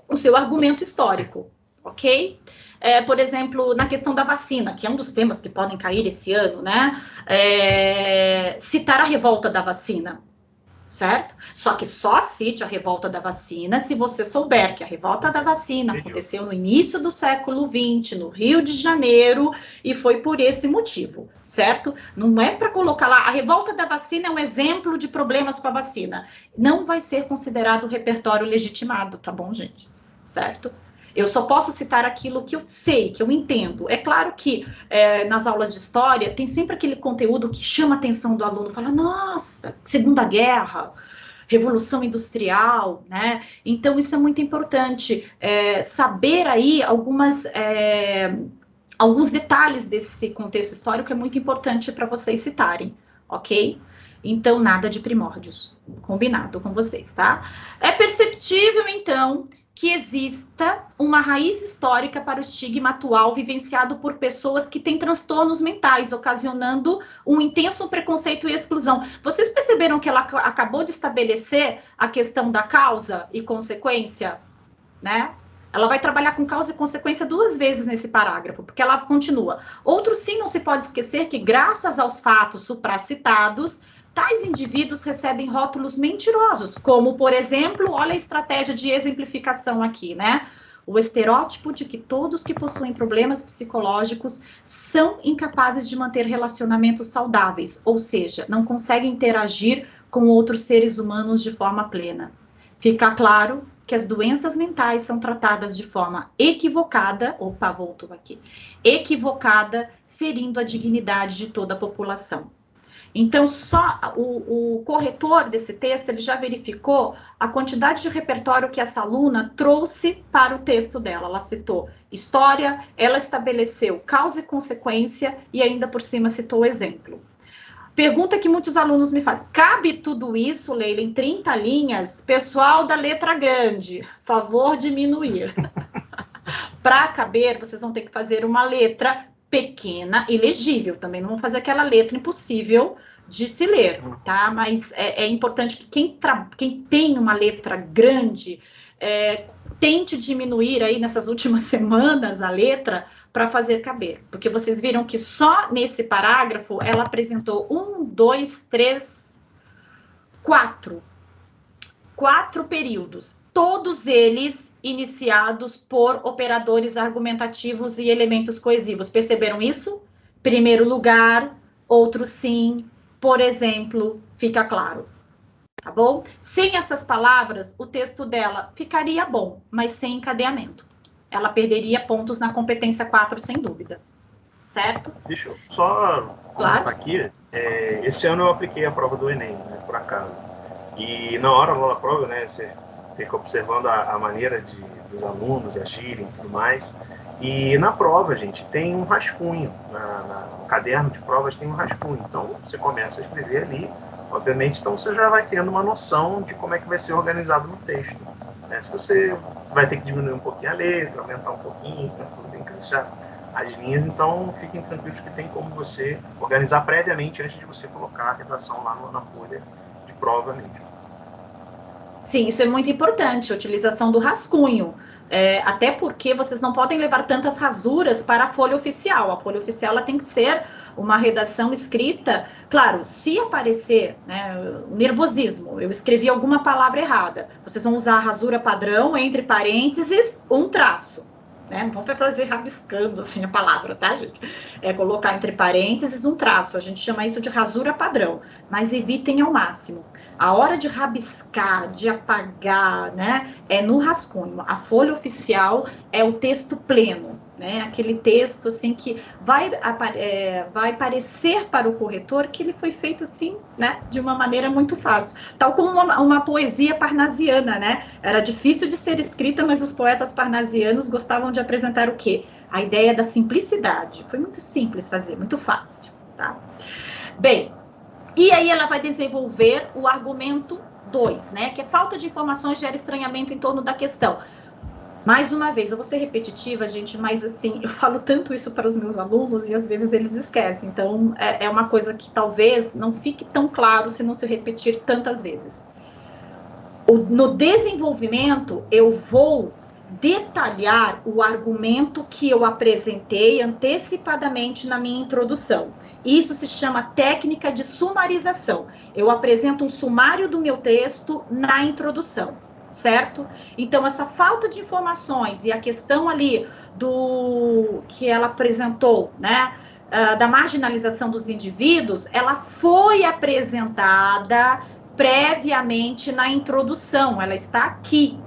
[SPEAKER 2] O seu argumento histórico, ok? por exemplo, na questão da vacina, que é um dos temas que podem cair esse ano, né? Citar a revolta da vacina, certo? Só que só cite a revolta da vacina se você souber que a revolta da vacina aconteceu no início do século XX, no Rio de Janeiro, e foi por esse motivo, certo? Não é para colocar lá, a revolta da vacina é um exemplo de problemas com a vacina. Não vai ser considerado repertório legitimado, tá bom, gente? Certo? Eu só posso citar aquilo que eu sei, que eu entendo. É claro que nas aulas de história tem sempre aquele conteúdo que chama a atenção do aluno, fala, nossa, Segunda Guerra, Revolução Industrial, né? Então, isso é muito importante, saber aí alguns detalhes desse contexto histórico é muito importante para vocês citarem, ok? Então, nada de primórdios, combinado com vocês, tá? É perceptível, então, que exista uma raiz histórica para o estigma atual vivenciado por pessoas que têm transtornos mentais, ocasionando um intenso preconceito e exclusão. Vocês perceberam que ela acabou de estabelecer a questão da causa e consequência, né? Ela vai trabalhar com causa e consequência 2 vezes nesse parágrafo, porque ela continua. Outro sim, não se pode esquecer que, graças aos fatos supracitados, tais indivíduos recebem rótulos mentirosos, como, por exemplo, olha a estratégia de exemplificação aqui, né? O estereótipo de que todos que possuem problemas psicológicos são incapazes de manter relacionamentos saudáveis, ou seja, não conseguem interagir com outros seres humanos de forma plena. Fica claro que as doenças mentais são tratadas de forma equivocada, equivocada, ferindo a dignidade de toda a população. Então, só o corretor desse texto, ele já verificou a quantidade de repertório que essa aluna trouxe para o texto dela. Ela citou história, ela estabeleceu causa e consequência e ainda por cima citou o exemplo. Pergunta que muitos alunos me fazem, cabe tudo isso, Leila, em 30 linhas? Pessoal da letra grande, favor diminuir. Para caber, vocês vão ter que fazer uma letra pequena e legível, também não vão fazer aquela letra impossível de se ler, tá? Mas é importante que quem tem uma letra grande tente diminuir aí nessas últimas semanas a letra para fazer caber, porque vocês viram que só nesse parágrafo ela apresentou 4 períodos, todos eles iniciados por operadores argumentativos e elementos coesivos. Perceberam isso? Primeiro lugar, outro sim, por exemplo, fica claro. Tá bom? Sem essas palavras, o texto dela ficaria bom, mas sem encadeamento. Ela perderia pontos na competência 4, sem dúvida. Certo?
[SPEAKER 3] Deixa eu só comentar aqui. Esse ano eu apliquei a prova do Enem, né, por acaso. E na hora lá da prova, né, você fica observando a maneira dos alunos agirem e tudo mais. E na prova, gente, tem um rascunho. No caderno de provas tem um rascunho. Então, você começa a escrever ali, obviamente, então você já vai tendo uma noção de como é que vai ser organizado no texto. Né? Se você vai ter que diminuir um pouquinho a letra, aumentar um pouquinho, tem que deixar as linhas, então fiquem tranquilos que tem como você organizar previamente antes de você colocar a redação lá na folha de prova mesmo.
[SPEAKER 2] Sim, isso é muito importante, a utilização do rascunho. Até porque vocês não podem levar tantas rasuras para a folha oficial. A folha oficial ela tem que ser uma redação escrita. Claro, se aparecer nervosismo, eu escrevi alguma palavra errada, vocês vão usar a rasura padrão, entre parênteses, um traço. Né? Não vão fazer rabiscando assim a palavra, tá, gente? Colocar entre parênteses um traço. A gente chama isso de rasura padrão, mas evitem ao máximo. A hora de rabiscar, de apagar, né, é no rascunho. A folha oficial é o texto pleno, né, aquele texto assim que vai parecer para o corretor que ele foi feito assim, né, de uma maneira muito fácil. Tal como uma poesia parnasiana, né? Era difícil de ser escrita, mas os poetas parnasianos gostavam de apresentar o quê? A ideia da simplicidade. Foi muito simples fazer, muito fácil, tá? Bem, e aí ela vai desenvolver o argumento 2, né? Que é falta de informações gera estranhamento em torno da questão. Mais uma vez, eu vou ser repetitiva, gente, mas assim, eu falo tanto isso para os meus alunos e às vezes eles esquecem. Então, é uma coisa que talvez não fique tão claro se não se repetir tantas vezes. No desenvolvimento, eu vou detalhar o argumento que eu apresentei antecipadamente na minha introdução. Isso se chama técnica de sumarização. Eu apresento um sumário do meu texto na introdução, certo? Então, essa falta de informações e a questão ali do que ela apresentou, né, da marginalização dos indivíduos, ela foi apresentada previamente na introdução, ela está aqui,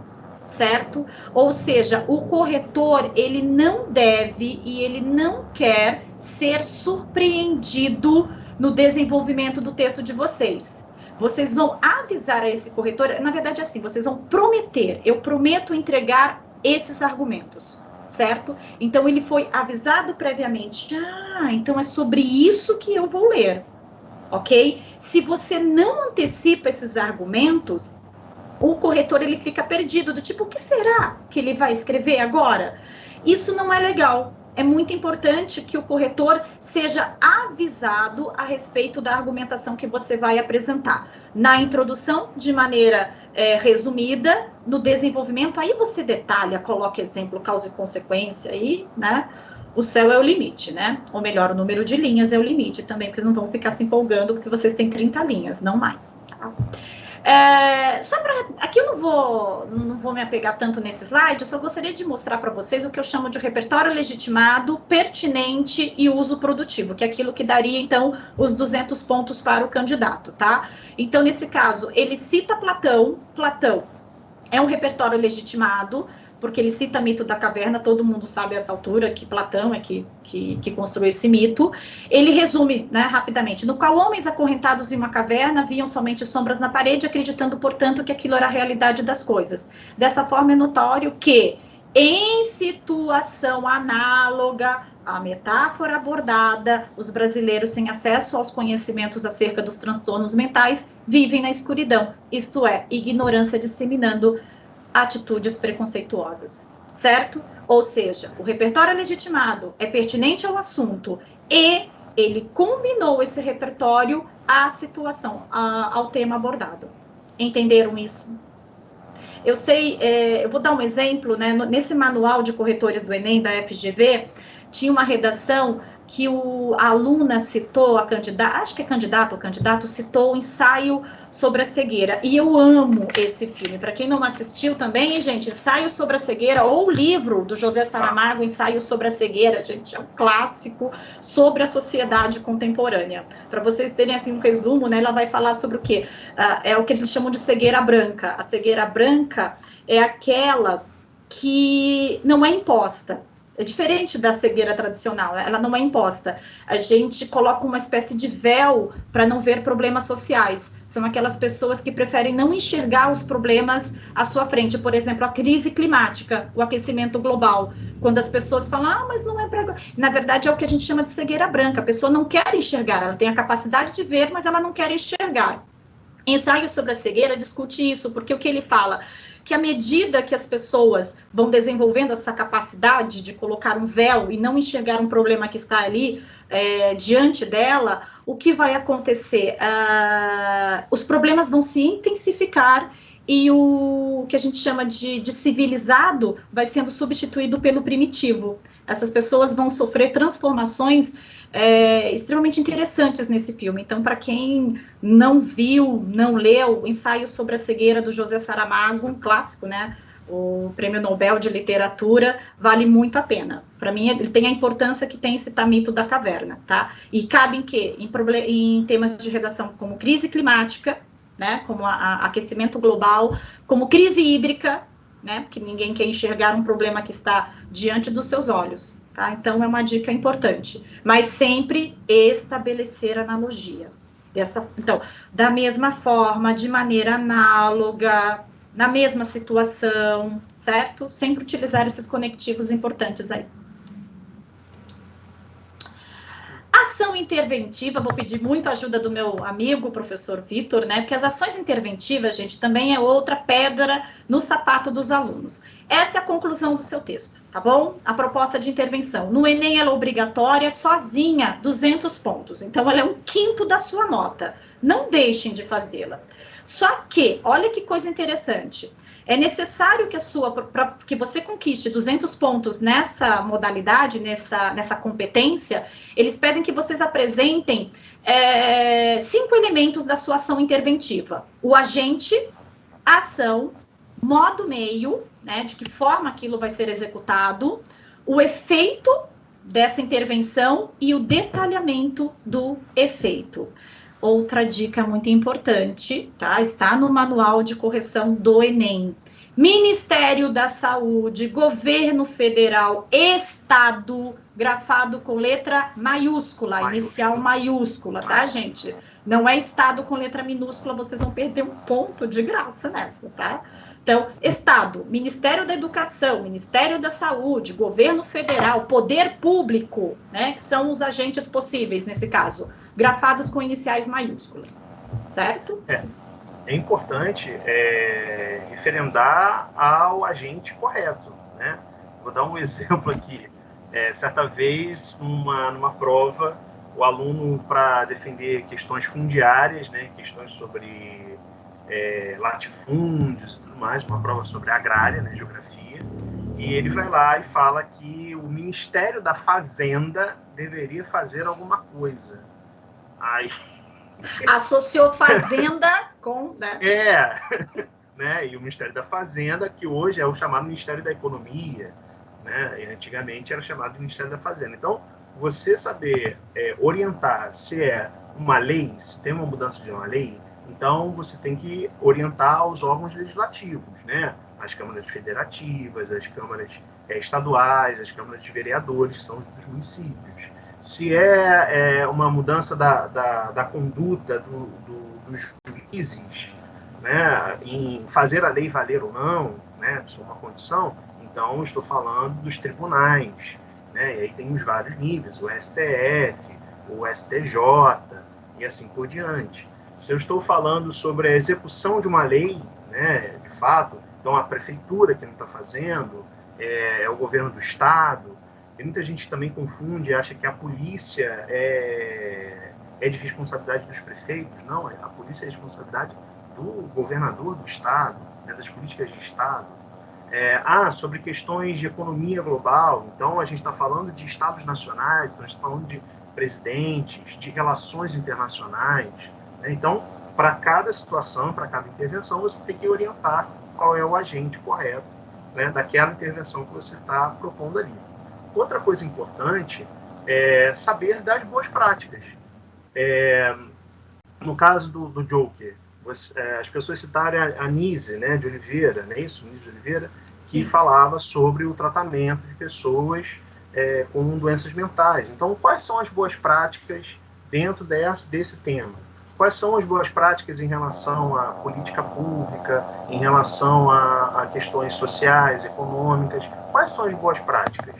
[SPEAKER 2] certo? Ou seja, o corretor, ele não deve e ele não quer ser surpreendido no desenvolvimento do texto de vocês. Vocês vão avisar a esse corretor, na verdade é assim, vocês vão prometer, eu prometo entregar esses argumentos, certo? Então, ele foi avisado previamente, então é sobre isso que eu vou ler, ok? Se você não antecipa esses argumentos, o corretor, ele fica perdido, do tipo, o que será que ele vai escrever agora? Isso não é legal. É muito importante que o corretor seja avisado a respeito da argumentação que você vai apresentar. Na introdução, de maneira resumida, no desenvolvimento, aí você detalha, coloca exemplo, causa e consequência, aí, né? O céu é o limite, né? Ou melhor, o número de linhas é o limite também, porque não vão ficar se empolgando, porque vocês têm 30 linhas, não mais, tá? Aqui eu não vou me apegar tanto nesse slide, eu só gostaria de mostrar para vocês o que eu chamo de repertório legitimado, pertinente e uso produtivo, que é aquilo que daria, então, os 200 pontos para o candidato, tá? Então, nesse caso, ele cita Platão é um repertório legitimado, porque ele cita mito da caverna, todo mundo sabe a essa altura que Platão é que construiu esse mito. Ele resume, né, rapidamente, no qual homens acorrentados em uma caverna viam somente sombras na parede, acreditando, portanto, que aquilo era a realidade das coisas. Dessa forma, é notório que, em situação análoga à metáfora abordada, os brasileiros sem acesso aos conhecimentos acerca dos transtornos mentais vivem na escuridão, isto é, ignorância disseminando atitudes preconceituosas, certo? Ou seja, o repertório legitimado é pertinente ao assunto e ele combinou esse repertório à situação, ao tema abordado. Entenderam isso? Eu sei, eu vou dar um exemplo, né? Nesse manual de corretores do Enem, da FGV, tinha uma redação que a aluna citou, a candidata, acho que é candidata ou candidato, citou o ensaio sobre a cegueira. E eu amo esse filme. Para quem não assistiu também, hein, gente, Ensaio sobre a Cegueira, ou o livro do José Saramago, Ensaio sobre a Cegueira, gente, é um clássico sobre a sociedade contemporânea. Para vocês terem, assim, um resumo, né, ela vai falar sobre o quê? É o que eles chamam de cegueira branca. A cegueira branca é aquela que não é imposta. É diferente da cegueira tradicional, ela não é imposta. A gente coloca uma espécie de véu para não ver problemas sociais. São aquelas pessoas que preferem não enxergar os problemas à sua frente. Por exemplo, a crise climática, o aquecimento global. Quando as pessoas falam, mas não é para... Na verdade, é o que a gente chama de cegueira branca. A pessoa não quer enxergar, ela tem a capacidade de ver, mas ela não quer enxergar. Ensaio sobre a cegueira discute isso, porque o que ele fala... que à medida que as pessoas vão desenvolvendo essa capacidade de colocar um véu e não enxergar um problema que está ali diante dela, o que vai acontecer? Os problemas vão se intensificar e o que a gente chama de civilizado vai sendo substituído pelo primitivo. Essas pessoas vão sofrer transformações extremamente interessantes nesse filme. Então, para quem não viu, não leu, Ensaio sobre a Cegueira, do José Saramago, um clássico, né? O Prêmio Nobel de Literatura, vale muito a pena. Para mim, ele tem a importância que tem esse mito da caverna, tá? E cabe em quê? Em temas de redação como crise climática, né? Como aquecimento global, como crise hídrica, né? Porque ninguém quer enxergar um problema que está diante dos seus olhos. Tá? Então, é uma dica importante. Mas sempre estabelecer analogia. Então, da mesma forma, de maneira análoga, na mesma situação, certo? Sempre utilizar esses conectivos importantes aí. Ação interventiva, vou pedir muito a ajuda do meu amigo, professor Vitor, né? Porque as ações interventivas, gente, também é outra pedra no sapato dos alunos. Essa é a conclusão do seu texto, tá bom? A proposta de intervenção. No Enem ela é obrigatória, sozinha, 200 pontos. Então, ela é 1/5 da sua nota. Não deixem de fazê-la. Só que, olha que coisa interessante. é necessário que você conquiste 200 pontos nessa modalidade, nessa competência, eles pedem que vocês apresentem 5 elementos da sua ação interventiva. O agente, a ação, modo meio, né, de que forma aquilo vai ser executado, o efeito dessa intervenção e o detalhamento do efeito. Outra dica muito importante, tá? Está no manual de correção do Enem. Ministério da Saúde, Governo Federal, Estado, grafado com letra maiúscula, inicial maiúscula, tá, gente? Não é Estado com letra minúscula, vocês vão perder um ponto de graça nessa, tá? Então, Estado, Ministério da Educação, Ministério da Saúde, Governo Federal, Poder Público, né, que são os agentes possíveis nesse caso, grafados com iniciais maiúsculas, certo?
[SPEAKER 3] É importante referendar ao agente correto, né? Vou dar um exemplo aqui. Certa vez, numa prova, o aluno, para defender questões fundiárias, né, questões sobre latifúndios e tudo mais, uma prova sobre agrária, né, geografia, e ele vai lá e fala que o Ministério da Fazenda deveria fazer alguma coisa. Aí...
[SPEAKER 2] Associou Fazenda com...
[SPEAKER 3] né, e o Ministério da Fazenda, que hoje é o chamado Ministério da Economia, né, e antigamente era chamado de Ministério da Fazenda. Então, você saber orientar se é uma lei, se tem uma mudança de uma lei, então você tem que orientar os órgãos legislativos, né? As câmaras federativas, as câmaras estaduais, as câmaras de vereadores, que são os dos municípios. Se é uma mudança da conduta dos juízes, né, em fazer a lei valer ou não, né, isso é uma condição, então estou falando dos tribunais, né, e aí tem os vários níveis, o STF, o STJ e assim por diante. Se eu estou falando sobre a execução de uma lei, né, de fato, então a prefeitura que não está fazendo, é o governo do estado, e muita gente também confunde, acha que a polícia é de responsabilidade dos prefeitos. Não, a polícia é responsabilidade do governador do estado, né, das políticas de estado. Sobre questões de economia global, então a gente está falando de estados nacionais, então a gente está falando de presidentes, de relações internacionais, né? Então, para cada situação, para cada intervenção, você tem que orientar qual é o agente correto, né, daquela intervenção que você está propondo ali. Outra coisa importante é saber das boas práticas. No caso do Joker, as pessoas citaram a Nise, né, de Oliveira, não é isso? Nise de Oliveira, que falava sobre o tratamento de pessoas com doenças mentais. Então, quais são as boas práticas dentro desse tema? Quais são as boas práticas em relação à política pública, em relação a questões sociais, econômicas? Quais são as boas práticas?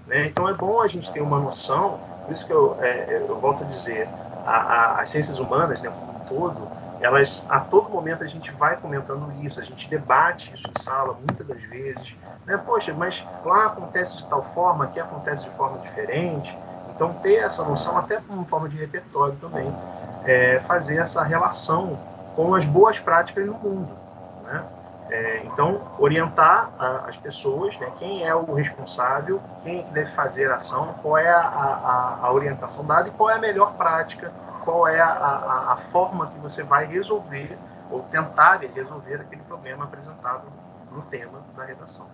[SPEAKER 3] Né? Então, é bom a gente ter uma noção, por isso que eu volto a dizer, as ciências humanas, né, como um todo, elas, a todo momento a gente vai comentando isso, a gente debate isso em sala muitas das vezes, né? Poxa, mas lá acontece de tal forma, aqui acontece de forma diferente. Então, ter essa noção, até como forma de repertório também, fazer essa relação com as boas práticas no mundo, né? Então, orientar as pessoas, né, quem é o responsável, quem deve fazer a ação, qual é a orientação dada e qual é a melhor prática, qual é a forma que você vai resolver ou tentar resolver aquele problema apresentado no tema da redação.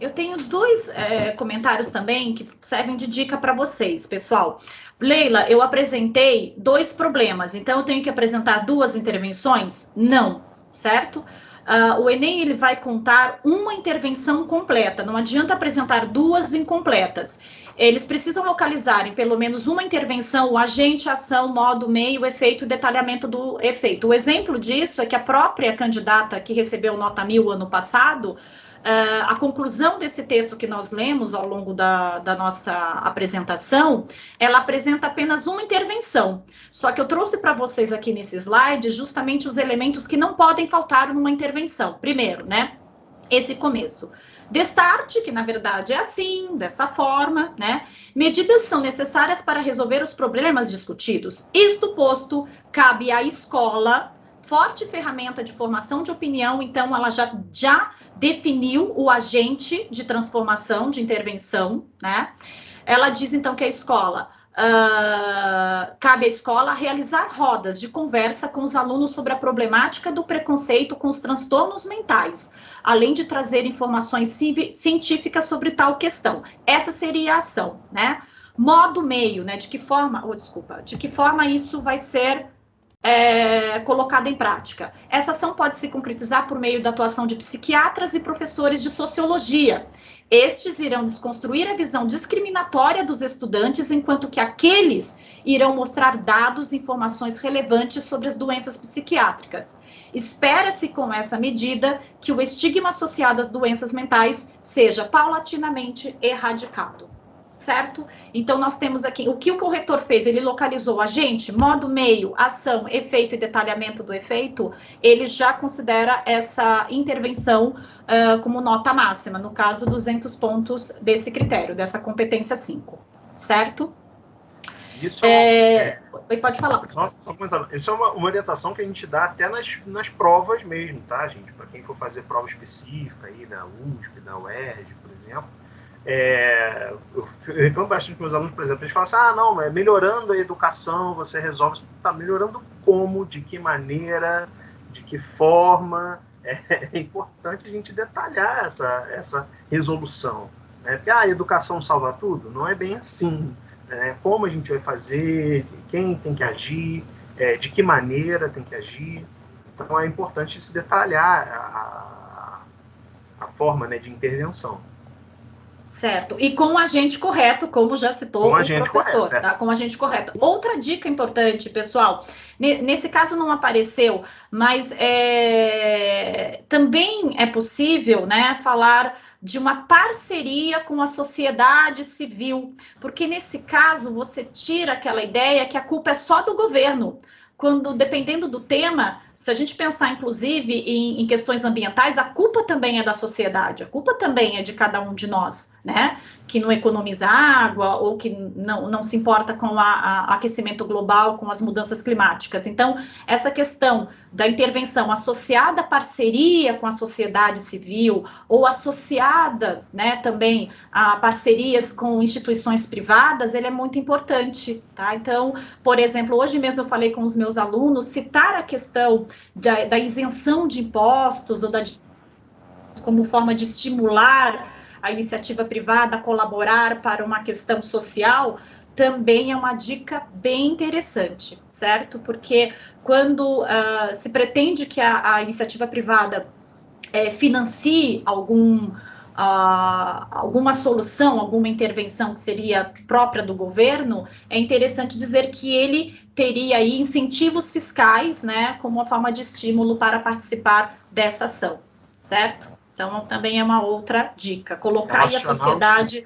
[SPEAKER 2] Eu tenho 2 comentários também que servem de dica para vocês, pessoal. Leila, eu apresentei 2 problemas, então eu tenho que apresentar 2 intervenções? Não, certo? O Enem ele vai contar uma intervenção completa, não adianta apresentar 2 incompletas. Eles precisam localizar em pelo menos uma intervenção, o agente, a ação, modo, meio, efeito e detalhamento do efeito. O exemplo disso é que a própria candidata que recebeu nota 1000 ano passado, a conclusão desse texto que nós lemos ao longo da nossa apresentação, ela apresenta apenas uma intervenção. Só que eu trouxe para vocês aqui nesse slide justamente os elementos que não podem faltar numa intervenção. Primeiro, né, esse começo. Destarte, que na verdade é assim, dessa forma, né? Medidas são necessárias para resolver os problemas discutidos. Isto posto, cabe à escola forte ferramenta de formação de opinião, então ela já definiu o agente de transformação, de intervenção, né? Ela diz, então, que a escola, cabe à escola realizar rodas de conversa com os alunos sobre a problemática do preconceito com os transtornos mentais, além de trazer informações científicas sobre tal questão. Essa seria a ação, né? Modo meio, né? De que forma isso vai ser colocado em prática? Essa ação pode se concretizar por meio da atuação de psiquiatras e professores de sociologia. Estes irão desconstruir a visão discriminatória dos estudantes, enquanto que aqueles irão mostrar dados e informações relevantes sobre as doenças psiquiátricas. Espera-se com essa medida que o estigma associado às doenças mentais seja paulatinamente erradicado. Certo? Então, nós temos aqui, o que o corretor fez? Ele localizou agente, modo, meio, ação, efeito e detalhamento do efeito, ele já considera essa intervenção como nota máxima, no caso, 200 pontos desse critério, dessa competência 5, certo?
[SPEAKER 3] Isso
[SPEAKER 2] pode falar, professor.
[SPEAKER 3] Só comentando, isso é uma orientação que a gente dá até nas provas mesmo, tá, gente? Para quem for fazer prova específica aí da USP, da UERJ, por exemplo, eu reclamo bastante com meus alunos, por exemplo, eles falam assim, não, melhorando a educação, você resolve, tá melhorando como, de que maneira, de que forma, é importante a gente detalhar essa resolução, né? Porque a educação salva tudo, não é bem assim, né? Como a gente vai fazer, quem tem que agir, de que maneira tem que agir, então é importante se detalhar a forma, né, de intervenção.
[SPEAKER 2] Certo, e com o agente correto, como já citou o professor,
[SPEAKER 3] correto,
[SPEAKER 2] tá? Com o agente correto. Outra dica importante, pessoal, nesse caso não apareceu, mas também é possível, né, falar de uma parceria com a sociedade civil, porque nesse caso você tira aquela ideia que a culpa é só do governo, quando, dependendo do tema, se a gente pensar, inclusive, em questões ambientais, a culpa também é da sociedade, a culpa também é de cada um de nós, né? Que não economiza água ou que não se importa com o aquecimento global, com as mudanças climáticas. Então, essa questão da intervenção associada à parceria com a sociedade civil ou associada, né, também a parcerias com instituições privadas, ele é muito importante, tá? Então, por exemplo, hoje mesmo eu falei com os meus alunos, citar a questão da isenção de impostos ou como forma de estimular a iniciativa privada a colaborar para uma questão social, também é uma dica bem interessante, certo? Porque quando se pretende que a iniciativa privada financie alguma solução, alguma intervenção que seria própria do governo, é interessante dizer que ele teria aí incentivos fiscais, né, como uma forma de estímulo para participar dessa ação, certo? Então, também é uma outra dica. Colocar aí a sociedade...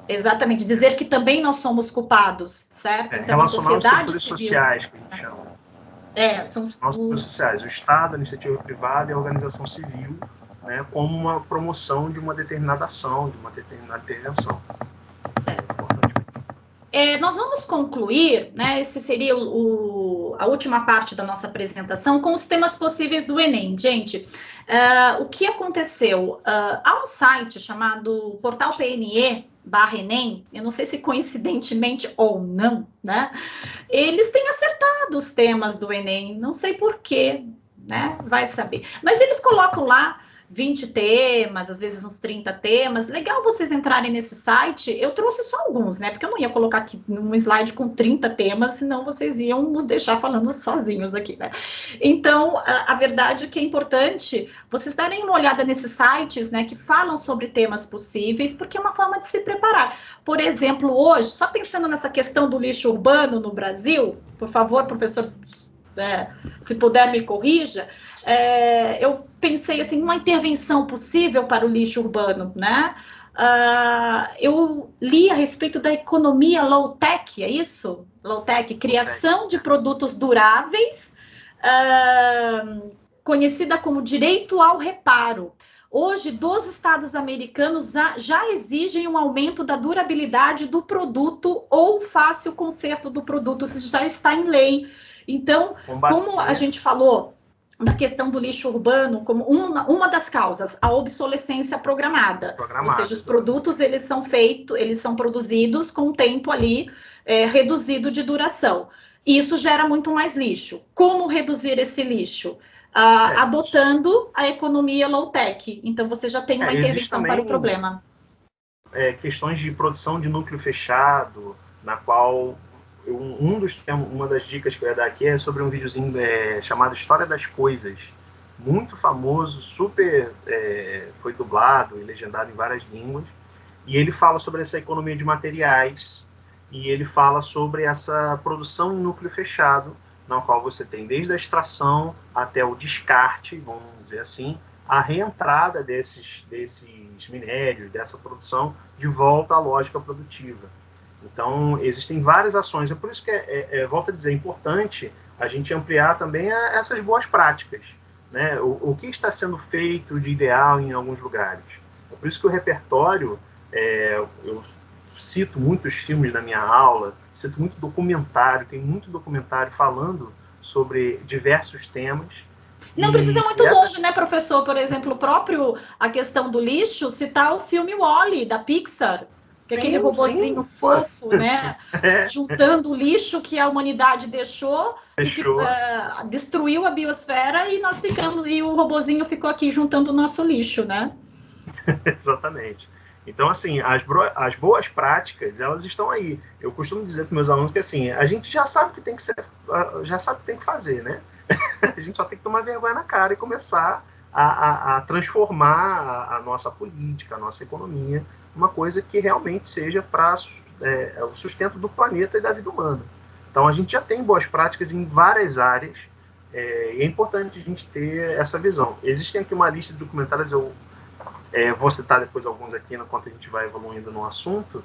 [SPEAKER 2] Exatamente, dizer que também nós somos culpados, certo? Então, a sociedade civil...
[SPEAKER 3] sociais, que a gente chama.
[SPEAKER 2] São os
[SPEAKER 3] setores sociais, o Estado, a iniciativa privada e a organização civil, né, como uma promoção de uma determinada ação, de uma determinada intervenção.
[SPEAKER 2] Certo. Nós vamos concluir, né, esse seria a última parte da nossa apresentação, com os temas possíveis do Enem. Gente, o que aconteceu? Há um site chamado Portal PNE/Enem, eu não sei se coincidentemente ou não, né? Eles têm acertado os temas do Enem, não sei porquê, né? Vai saber. Mas eles colocam lá 20 temas, às vezes uns 30 temas. Legal vocês entrarem nesse site. Eu trouxe só alguns, né? Porque eu não ia colocar aqui num slide com 30 temas, senão vocês iam nos deixar falando sozinhos aqui, né? Então, a verdade é que é importante vocês darem uma olhada nesses sites, né, que falam sobre temas possíveis, porque é uma forma de se preparar. Por exemplo, hoje, só pensando nessa questão do lixo urbano no Brasil, por favor, professor, se puder me corrija, eu pensei assim, uma intervenção possível para o lixo urbano, né? Eu li a respeito da economia low-tech, é isso? Low-tech, criação de produtos duráveis, conhecida como direito ao reparo. Hoje, 12 estados americanos já exigem um aumento da durabilidade do produto ou fácil conserto do produto, isso já está em lei. Então, como a gente falou da questão do lixo urbano como uma das causas, a obsolescência programada. Ou seja, os produtos eles são produzidos com um tempo ali reduzido de duração. E isso gera muito mais lixo. Como reduzir esse lixo? Adotando a economia low-tech. Então, você já tem uma intervenção para o problema.
[SPEAKER 3] Questões de produção de núcleo fechado, na qual uma das dicas que eu ia dar aqui é sobre um videozinho chamado História das Coisas, muito famoso, foi dublado e legendado em várias línguas, e ele fala sobre essa economia de materiais, e ele fala sobre essa produção em núcleo fechado, na qual você tem desde a extração até o descarte, vamos dizer assim, a reentrada desses minérios, dessa produção, de volta à lógica produtiva. Então, existem várias ações. É por isso que, volto a dizer, é importante a gente ampliar também essas boas práticas, né? O que está sendo feito de ideal em alguns lugares. É por isso que o repertório, eu cito muitos filmes na minha aula, cito muito documentário, tem muito documentário falando sobre diversos temas.
[SPEAKER 2] Não precisa ir muito longe, né, professor? Por exemplo, a questão do lixo, citar o filme Wall-E, da Pixar, que é aquele robozinho fofo, né? Juntando o lixo que a humanidade deixou. E que destruiu a biosfera e o robozinho ficou aqui juntando o nosso lixo, né?
[SPEAKER 3] Exatamente. Então, assim, as boas práticas, elas estão aí. Eu costumo dizer para meus alunos que, assim, a gente já sabe o que tem que ser, já sabe o que tem que fazer, né? A gente só tem que tomar vergonha na cara e começar a transformar a nossa política, a nossa economia, uma coisa que realmente seja para o sustento do planeta e da vida humana. Então, a gente já tem boas práticas em várias áreas, e é importante a gente ter essa visão. Existem aqui uma lista de documentários, eu vou citar depois alguns aqui enquanto a gente vai evoluindo no assunto,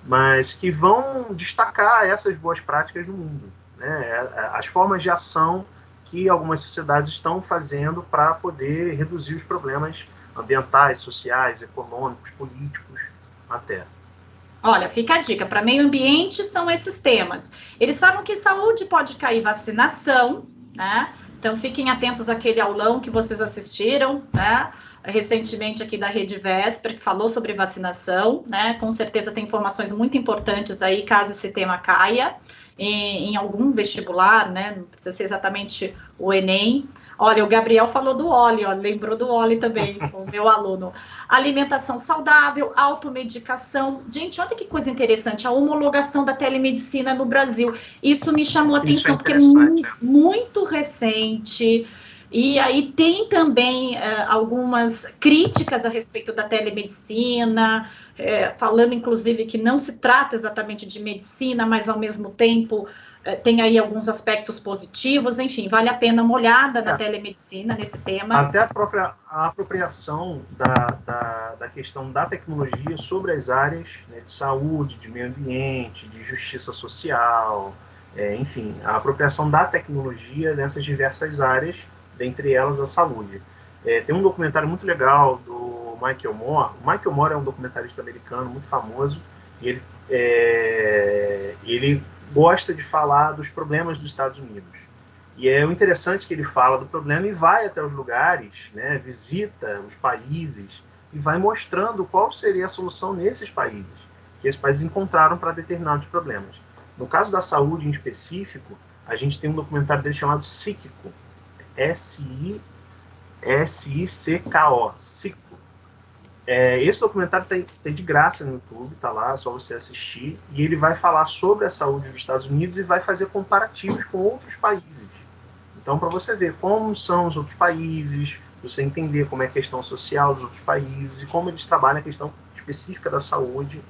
[SPEAKER 3] mas que vão destacar essas boas práticas no mundo, né? As formas de ação que algumas sociedades estão fazendo para poder reduzir os problemas ambientais, sociais, econômicos, políticos, até.
[SPEAKER 2] Olha, fica a dica, para meio ambiente são esses temas. Eles falam que saúde pode cair vacinação, né? Então fiquem atentos àquele aulão que vocês assistiram, né? Recentemente aqui da Rede Vesper, que falou sobre vacinação, né? Com certeza tem informações muito importantes aí, caso esse tema caia em algum vestibular, né? Não precisa ser exatamente o Enem. Olha, o Gabriel falou do óleo, lembrou do óleo também, o meu aluno. Alimentação saudável, automedicação. Gente, olha que coisa interessante, a homologação da telemedicina no Brasil. Isso me chamou a atenção, porque é muito recente. E aí tem também algumas críticas a respeito da telemedicina, falando inclusive que não se trata exatamente de medicina, mas ao mesmo tempo tem aí alguns aspectos positivos. Enfim, vale a pena uma olhada na telemedicina nesse tema.
[SPEAKER 3] Até a apropriação da questão da tecnologia sobre as áreas, né, de saúde, de meio ambiente, de justiça social, enfim, a apropriação da tecnologia nessas diversas áreas, dentre elas a saúde. Tem um documentário muito legal do Michael Moore. O Michael Moore é um documentarista americano muito famoso, e ele gosta de falar dos problemas dos Estados Unidos. E é o interessante que ele fala do problema e vai até os lugares, né, visita os países e vai mostrando qual seria a solução nesses países, que esses países encontraram para determinados problemas. No caso da saúde em específico, a gente tem um documentário dele chamado Síquico, S-I-C-K-O, Síquico. Esse documentário tem de graça no YouTube, tá lá, é só você assistir, e ele vai falar sobre a saúde dos Estados Unidos e vai fazer comparativos com outros países. Então, para você ver como são os outros países, você entender como é a questão social dos outros países e como eles trabalham a questão específica da saúde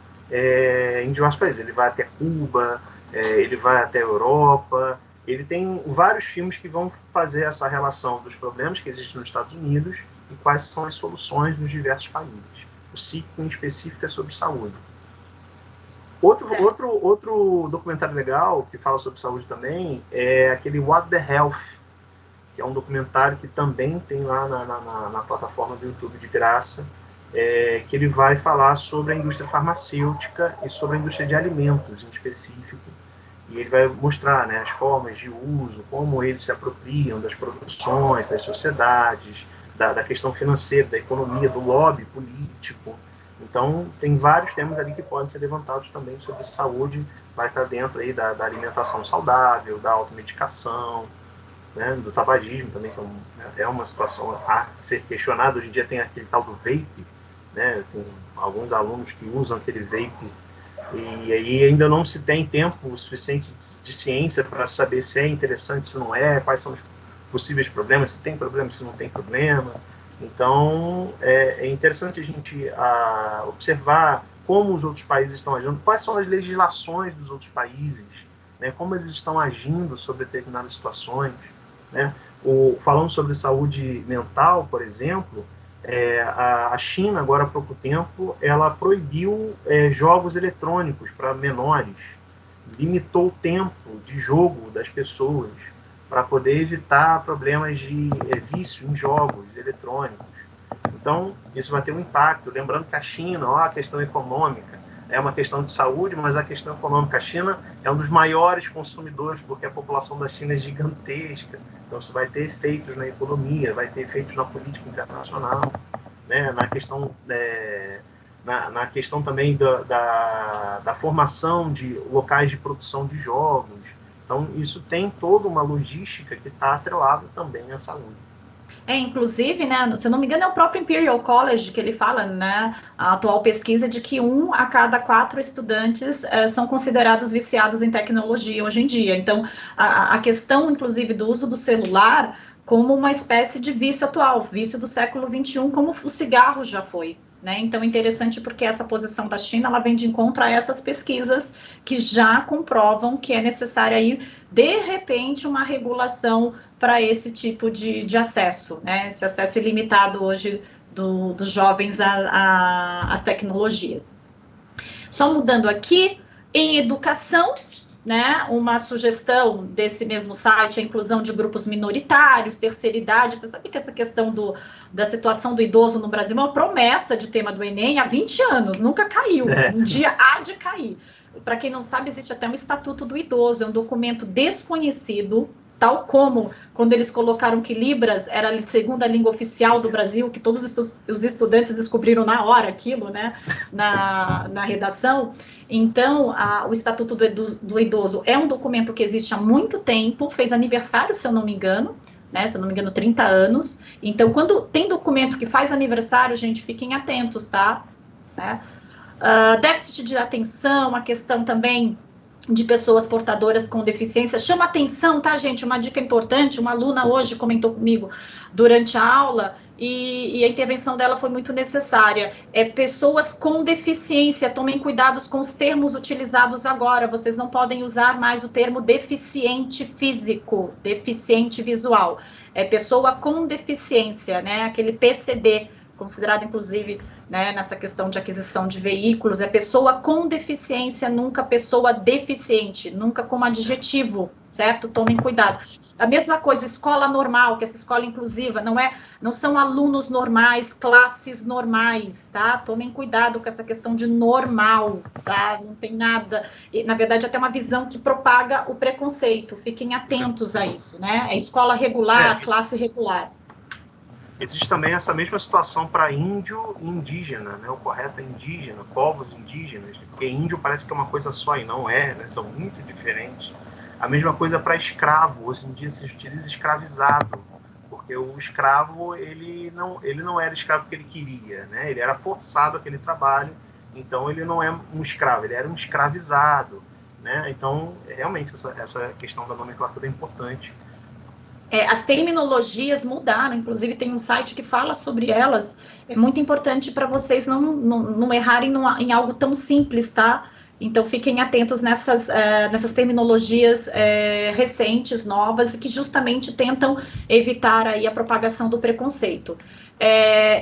[SPEAKER 3] em diversos países. Ele vai até Cuba, ele vai até a Europa. Ele tem vários filmes que vão fazer essa relação dos problemas que existem nos Estados Unidos e quais são as soluções nos diversos países. O ciclo em específico é sobre saúde. Outro documentário legal que fala sobre saúde também é aquele What the Health, que é um documentário que também tem lá na plataforma do YouTube de graça, que ele vai falar sobre a indústria farmacêutica e sobre a indústria de alimentos em específico. e ele vai mostrar, né, as formas de uso, como eles se apropriam das produções, das sociedades, da questão financeira, da economia, do lobby político. Então, tem vários temas ali que podem ser levantados também sobre saúde, vai estar dentro aí da alimentação saudável, da automedicação, né, do tabagismo também, que é uma situação a ser questionada. Hoje em dia tem aquele tal do vape, né, tem alguns alunos que usam aquele vape, e aí ainda não se tem tempo suficiente de ciência para saber se é interessante, se não é, quais são os possíveis problemas, se tem problema, se não tem problema. Então, é interessante a gente observar como os outros países estão agindo, quais são as legislações dos outros países, né, como eles estão agindo sobre determinadas situações, né. Falando sobre saúde mental, por exemplo, a China, agora há pouco tempo, ela proibiu jogos eletrônicos para menores, limitou o tempo de jogo das pessoas, para poder evitar problemas de vício em jogos eletrônicos. Então, isso vai ter um impacto. Lembrando que a China, a questão econômica, é uma questão de saúde, mas a questão econômica, a China é um dos maiores consumidores, porque a população da China é gigantesca. Então, isso vai ter efeitos na economia, vai ter efeitos na política internacional, né? Na questão, na questão também da formação de locais de produção de jogos. Então, isso tem toda uma logística que está atrelada também à saúde.
[SPEAKER 2] Inclusive, né, se eu não me engano, é o próprio Imperial College que ele fala, né, a atual pesquisa de que 1 a cada 4 estudantes são considerados viciados em tecnologia hoje em dia. Então, a questão, inclusive, do uso do celular como uma espécie de vício atual, vício do século XXI, como o cigarro já foi. Né? Então, é interessante porque essa posição da China, ela vem de encontro a essas pesquisas que já comprovam que é necessária aí, de repente, uma regulação para esse tipo de acesso, né? Esse acesso ilimitado hoje dos jovens às tecnologias. Só mudando aqui, em educação, né, uma sugestão desse mesmo site, a inclusão de grupos minoritários, terceira idade. Você sabe que essa questão da situação do idoso no Brasil é uma promessa de tema do Enem há 20 anos, nunca caiu, um dia há de cair. Para quem não sabe, existe até um Estatuto do Idoso, é um documento desconhecido, tal como quando eles colocaram que Libras era a segunda língua oficial do Brasil, que todos os estudantes descobriram na hora aquilo, né, na redação. Então, o Estatuto do Idoso é um documento que existe há muito tempo, fez aniversário, se eu não me engano, né, se eu não me engano, 30 anos. Então, quando tem documento que faz aniversário, gente, fiquem atentos, tá? Né? Déficit de atenção, a questão também de pessoas portadoras com deficiência, chama atenção, tá, gente? Uma dica importante, uma aluna hoje comentou comigo durante a aula, e a intervenção dela foi muito necessária. Pessoas com deficiência, tomem cuidados com os termos utilizados agora, vocês não podem usar mais o termo deficiente físico, deficiente visual. Pessoa com deficiência, né? Aquele PCD, considerado, inclusive, né, nessa questão de aquisição de veículos, pessoa com deficiência, nunca pessoa deficiente, nunca como adjetivo, certo? Tomem cuidado. A mesma coisa, escola normal, que essa escola inclusiva, não são alunos normais, classes normais, tá? Tomem cuidado com essa questão de normal, tá? Não tem nada, e, na verdade, até uma visão que propaga o preconceito, fiquem atentos a isso, né? É escola regular, classe regular.
[SPEAKER 3] Existe também essa mesma situação para índio e indígena, né? O correto é indígena, povos indígenas, porque índio parece que é uma coisa só e não é, né? São muito diferentes. A mesma coisa para escravo, hoje em dia se utiliza escravizado, porque o escravo ele não era escravo porque ele queria, né? Ele era forçado àquele trabalho, então ele não é um escravo, ele era um escravizado, né? Então, realmente, essa questão da nomenclatura é importante.
[SPEAKER 2] As terminologias mudaram, inclusive tem um site que fala sobre elas, é muito importante para vocês não errarem em algo tão simples, tá? Então, fiquem atentos nessas terminologias recentes, novas, que justamente tentam evitar aí a propagação do preconceito.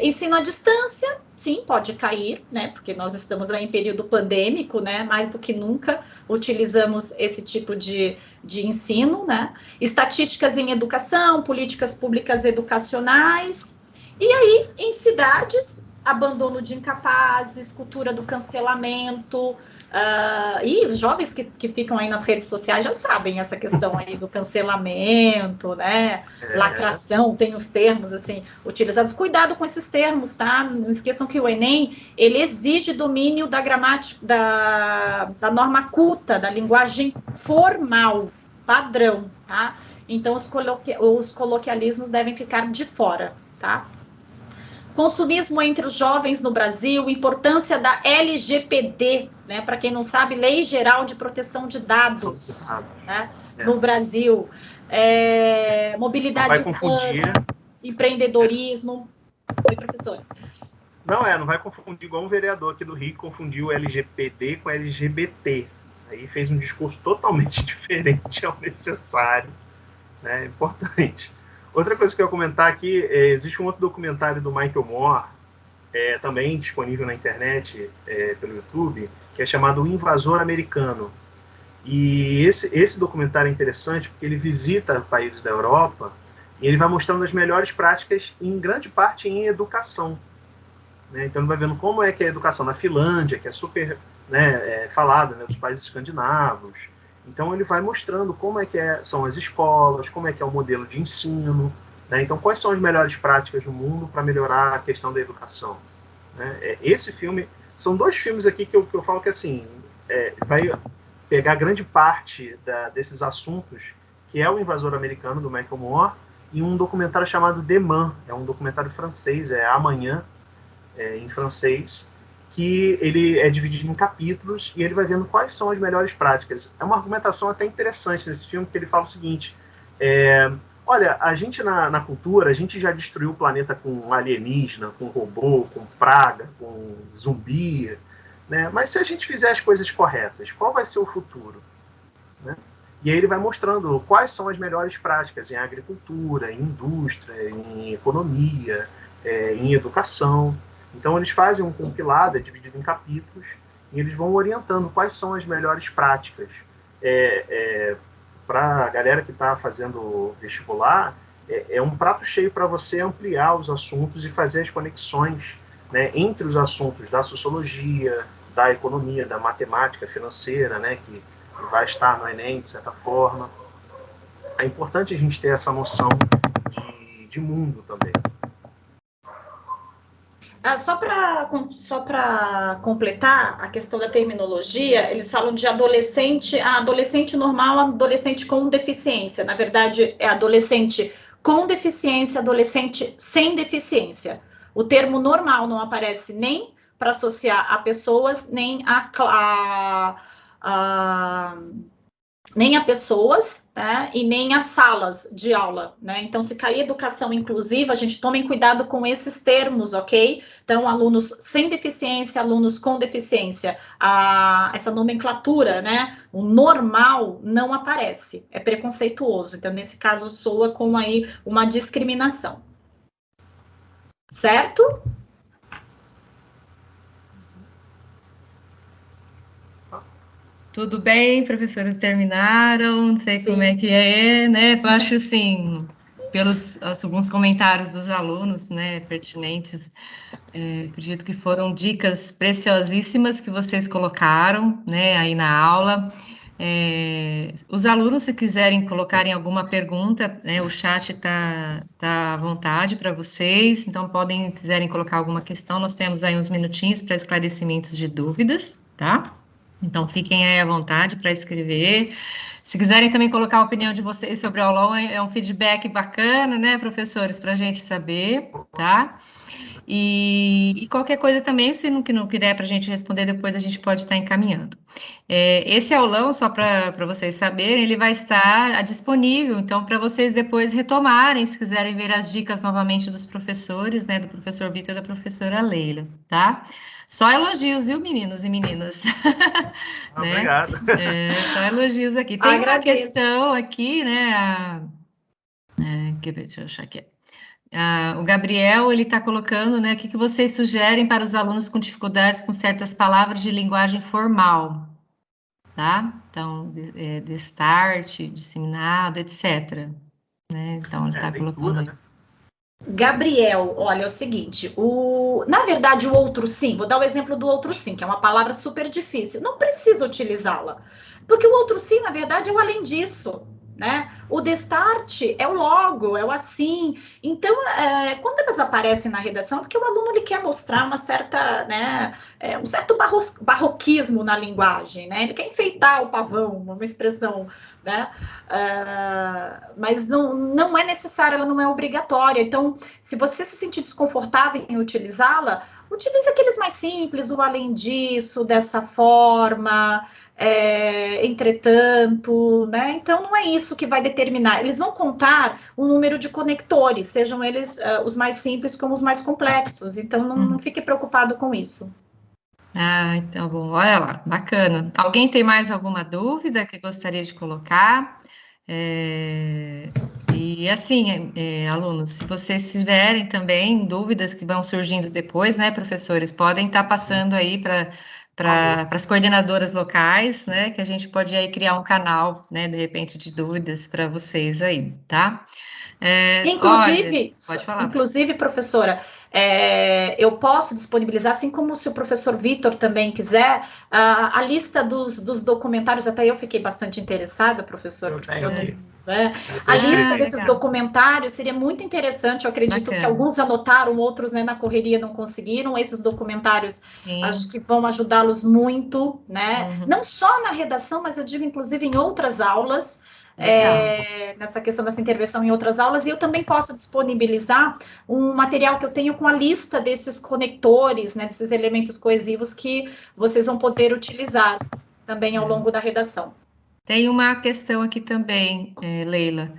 [SPEAKER 2] Ensino à distância, sim, pode cair, né? Porque nós estamos aí em período pandêmico, né? Mais do que nunca utilizamos esse tipo de ensino, né? Estatísticas em educação, políticas públicas educacionais. E aí, em cidades, abandono de incapazes, cultura do cancelamento, E os jovens que ficam aí nas redes sociais já sabem essa questão aí do cancelamento, né? Lacração, tem os termos assim utilizados. Cuidado com esses termos, tá? Não esqueçam que o Enem, ele exige domínio da gramática, da norma culta, da linguagem formal, padrão, tá? Então os coloquialismos devem ficar de fora, tá? Consumismo entre os jovens no Brasil, importância da LGPD, né? Para quem não sabe, Lei Geral de Proteção de Dados, né? No Brasil, mobilidade urbana, empreendedorismo. Oi, professor.
[SPEAKER 3] Não vai confundir, igual um vereador aqui do Rio confundiu o LGPD com LGBT. Aí fez um discurso totalmente diferente ao necessário, né? É importante. Outra coisa que eu ia comentar aqui, existe um outro documentário do Michael Moore, também disponível na internet, pelo YouTube, que é chamado O Invasor Americano. E esse documentário é interessante porque ele visita países da Europa e ele vai mostrando as melhores práticas, em grande parte em educação, né? Então ele vai vendo como é que é a educação na Finlândia, que é super, né, falada, né, dos países escandinavos. Então ele vai mostrando como é que são as escolas, como é que é o modelo de ensino, né? Então quais são as melhores práticas do mundo para melhorar a questão da educação, né? Esse filme, são 2 filmes aqui que eu falo que assim, vai pegar grande parte desses assuntos, que é O Invasor Americano, do Michael Moore, e um documentário chamado Demain, é um documentário francês, Amanhã, em francês, que ele é dividido em capítulos e ele vai vendo quais são as melhores práticas. É uma argumentação até interessante nesse filme, que ele fala o seguinte, olha, a gente na cultura, a gente já destruiu o planeta com alienígena, com robô, com praga, com zumbi, né? Mas se a gente fizer as coisas corretas, qual vai ser o futuro, né? E aí ele vai mostrando quais são as melhores práticas em agricultura, em indústria, em economia, em educação. Então eles fazem um compilado, dividido em capítulos, e eles vão orientando quais são as melhores práticas. Para a galera que está fazendo vestibular, é um prato cheio para você ampliar os assuntos e fazer as conexões, né, entre os assuntos da sociologia, da economia, da matemática financeira, né, que vai estar no Enem, de certa forma. É importante a gente ter essa noção de mundo também.
[SPEAKER 2] Só para completar a questão da terminologia, eles falam de adolescente normal, adolescente com deficiência. Na verdade, é adolescente com deficiência, adolescente sem deficiência. O termo normal não aparece nem para associar a pessoas, nem a pessoas, né, e nem as salas de aula, né? Então, se cair educação inclusiva, a gente tome cuidado com esses termos, ok? Então, alunos sem deficiência, alunos com deficiência, essa nomenclatura, né? O normal não aparece, é preconceituoso. Então, nesse caso, soa como aí uma discriminação. Certo?
[SPEAKER 1] Tudo bem, professores terminaram, não sei Sim. Como é que né? Eu acho, assim, pelos alguns comentários dos alunos, né, pertinentes, acredito que foram dicas preciosíssimas que vocês colocaram, né, aí na aula. Os alunos, se quiserem colocarem alguma pergunta, né, o chat tá à vontade para vocês, então quiserem colocar alguma questão, nós temos aí uns minutinhos para esclarecimentos de dúvidas, tá? Então, fiquem aí à vontade para escrever. Se quiserem também colocar a opinião de vocês sobre o aulão, é um feedback bacana, né, professores, para a gente saber, tá? E qualquer coisa também, se não quiser para a gente responder, depois a gente pode estar encaminhando. Esse aulão, só para vocês saberem, ele vai estar disponível, então, para vocês depois retomarem, se quiserem ver as dicas novamente dos professores, né, do professor Vitor e da professora Leila, tá? Só elogios, viu, meninos e meninas? Né?
[SPEAKER 3] Obrigado.
[SPEAKER 1] Só elogios aqui. Tem uma questão aqui, né? Deixa eu achar aqui. O Gabriel, ele está colocando, né, o que vocês sugerem para os alunos com dificuldades com certas palavras de linguagem formal, tá? Então, start, disseminado, etc. Né? Então, ele está colocando...
[SPEAKER 3] Né?
[SPEAKER 2] Gabriel, olha, é o seguinte, na verdade, o outro sim, vou dar o exemplo do outro sim, que é uma palavra super difícil, não precisa utilizá-la, porque o outro sim, na verdade, é o além disso, né? O destart é o logo, é o assim. Então, quando elas aparecem na redação, é porque o aluno ele quer mostrar uma certa, né, um certo barroquismo na linguagem, né? Ele quer enfeitar o pavão, uma expressão, né? Mas não é necessária, ela não é obrigatória. Então, se você se sentir desconfortável em utilizá-la, utilize aqueles mais simples, o além disso, dessa forma, entretanto, né? Então, não é isso que vai determinar. Eles vão contar o número de conectores, sejam eles os mais simples como os mais complexos. Então, não fique preocupado com isso.
[SPEAKER 1] Ah, então, bom, olha lá, bacana. Alguém tem mais alguma dúvida que gostaria de colocar? E assim, alunos, se vocês tiverem também dúvidas que vão surgindo depois, né, professores, podem estar passando aí para as coordenadoras locais, né, que a gente pode aí criar um canal, né, de repente, de dúvidas para vocês aí, tá?
[SPEAKER 2] Inclusive,
[SPEAKER 1] olha, pode falar.
[SPEAKER 2] Inclusive, professora, eu posso disponibilizar, assim como se o professor Vitor também quiser, a lista dos documentários, até eu fiquei bastante interessada, professor, a lista desses documentários seria muito interessante, eu acredito que alguns anotaram, outros, né, na correria não conseguiram, esses documentários acho que vão ajudá-los muito, né, não só na redação, mas eu digo inclusive em outras aulas, nessa questão dessa intervenção em outras aulas, e eu também posso disponibilizar um material que eu tenho com a lista desses conectores, né, desses elementos coesivos que vocês vão poder utilizar também ao longo da redação.
[SPEAKER 1] Tem uma questão aqui também, Leila.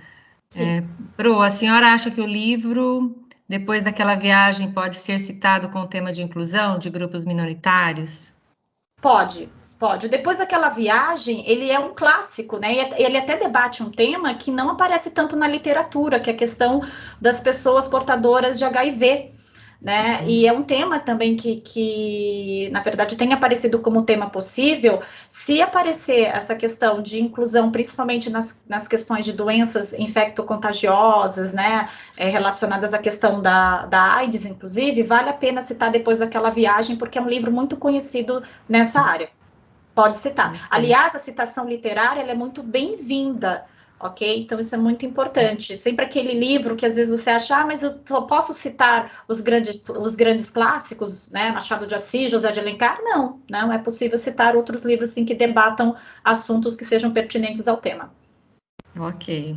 [SPEAKER 1] Pro, a senhora acha que o livro, depois daquela viagem, pode ser citado com o tema de inclusão de grupos minoritários?
[SPEAKER 2] Pode. Depois daquela viagem, ele é um clássico, né? Ele até debate um tema que não aparece tanto na literatura, que é a questão das pessoas portadoras de HIV, né? E é um tema também que na verdade, tem aparecido como tema possível. Se aparecer essa questão de inclusão, principalmente nas questões de doenças infectocontagiosas, né? Relacionadas à questão da AIDS, inclusive, vale a pena citar depois daquela viagem, porque é um livro muito conhecido nessa área. Pode citar. Aliás, a citação literária ela é muito bem-vinda, ok? Então, isso é muito importante. Sempre aquele livro que às vezes você acha, mas eu só posso citar os grandes clássicos, né? Machado de Assis, José de Alencar. Não é possível citar outros livros sim, que debatam assuntos que sejam pertinentes ao tema.
[SPEAKER 1] Ok.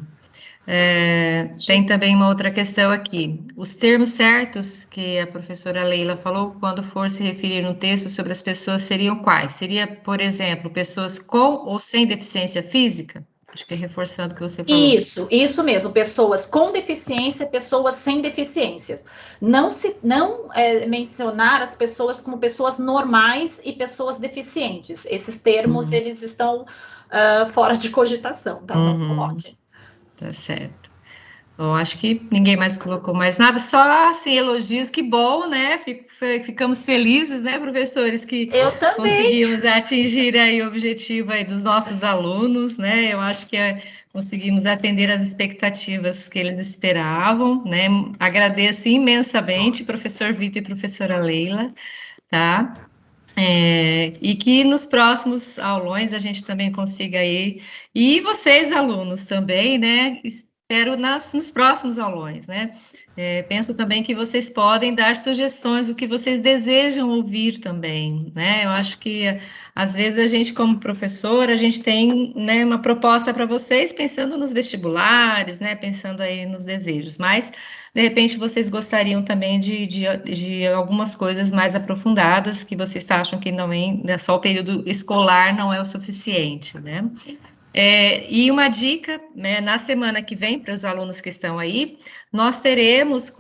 [SPEAKER 1] Tem também uma outra questão aqui. Os termos certos que a professora Leila falou, quando for se referir no texto sobre as pessoas, seriam quais? Seria, por exemplo, pessoas com ou sem deficiência física? Acho que é reforçando o que você falou.
[SPEAKER 2] Isso mesmo, pessoas com deficiência, pessoas sem deficiências. Não mencionar as pessoas como pessoas normais e pessoas deficientes. Esses termos, eles estão fora de cogitação, tá? Não coloque.
[SPEAKER 1] Tá certo. Bom, acho que ninguém mais colocou mais nada, só assim, elogios, que bom, né? Ficamos felizes, né, professores, que conseguimos atingir aí o objetivo aí dos nossos alunos, né? Eu acho que conseguimos atender as expectativas que eles esperavam, né? Agradeço imensamente, professor Vitor e professora Leila, tá? E que nos próximos aulões a gente também consiga aí, e vocês, alunos, também, né? Espero nos próximos aulões, né? Penso também que vocês podem dar sugestões do que vocês desejam ouvir também, né? Eu acho que, às vezes, a gente, como professor, a gente tem, né, uma proposta para vocês, pensando nos vestibulares, né? Pensando aí nos desejos, mas, de repente, vocês gostariam também de algumas coisas mais aprofundadas, que vocês acham que não é só o período escolar não é o suficiente, né? E uma dica, né, na semana que vem, para os alunos que estão aí, nós teremos,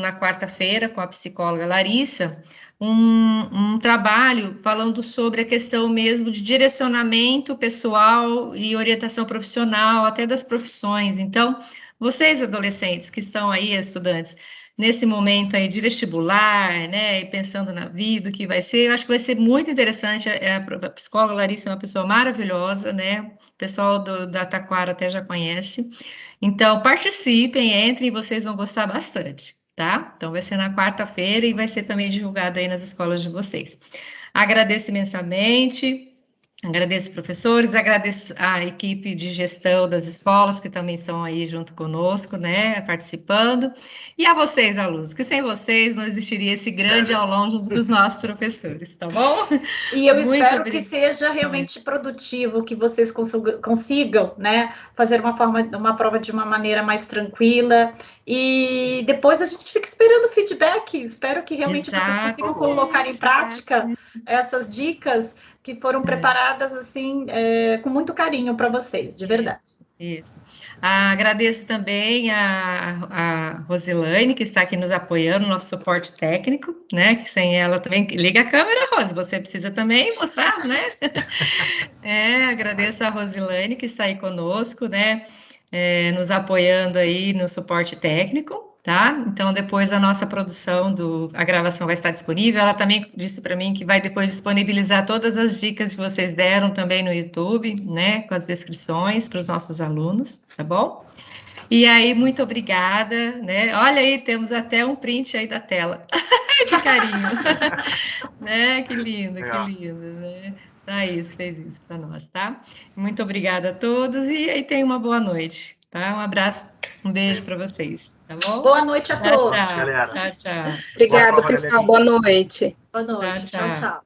[SPEAKER 1] na quarta-feira, com a psicóloga Larissa, um trabalho falando sobre a questão mesmo de direcionamento pessoal e orientação profissional, até das profissões. Então, vocês, adolescentes, que estão aí, estudantes, nesse momento aí de vestibular, né, e pensando na vida, o que vai ser, eu acho que vai ser muito interessante. A psicóloga Larissa é uma pessoa maravilhosa, né, o pessoal da Taquara até já conhece. Então, participem, entrem, vocês vão gostar bastante, tá? Então, vai ser na quarta-feira e vai ser também divulgado aí nas escolas de vocês. Agradeço imensamente. Agradeço professores, agradeço a equipe de gestão das escolas que também estão aí junto conosco, né, participando, e a vocês, alunos, que sem vocês não existiria esse grande aulão junto com os nossos professores, tá bom?
[SPEAKER 2] E eu espero que seja realmente produtivo, que vocês consigam, né, fazer uma prova de uma maneira mais tranquila, e depois a gente fica esperando o feedback. Espero que realmente vocês consigam colocar em prática essas dicas que foram preparadas assim com muito carinho para vocês, de verdade.
[SPEAKER 1] Isso. Agradeço também a Rosilaine, que está aqui nos apoiando, nosso suporte técnico, né? Que sem ela também. Liga a câmera, Rose, você precisa também mostrar, né? Agradeço a Rosilaine, que está aí conosco, né? Nos apoiando aí no suporte técnico. Tá? Então, depois a nossa produção, a gravação vai estar disponível. Ela também disse para mim que vai depois disponibilizar todas as dicas que vocês deram também no YouTube, né? Com as descrições para os nossos alunos, tá bom? E aí, muito obrigada, né? Olha aí, temos até um print aí da tela. Que carinho! Né? Que lindo, né? Thaís fez isso para nós, tá? Muito obrigada a todos e aí tenham uma boa noite, tá? Um abraço, um beijo para vocês, tá bom?
[SPEAKER 2] Boa noite a todos.
[SPEAKER 1] Tchau, tchau.
[SPEAKER 4] Obrigada, pessoal. Boa noite.
[SPEAKER 2] Boa noite. Tchau, tchau.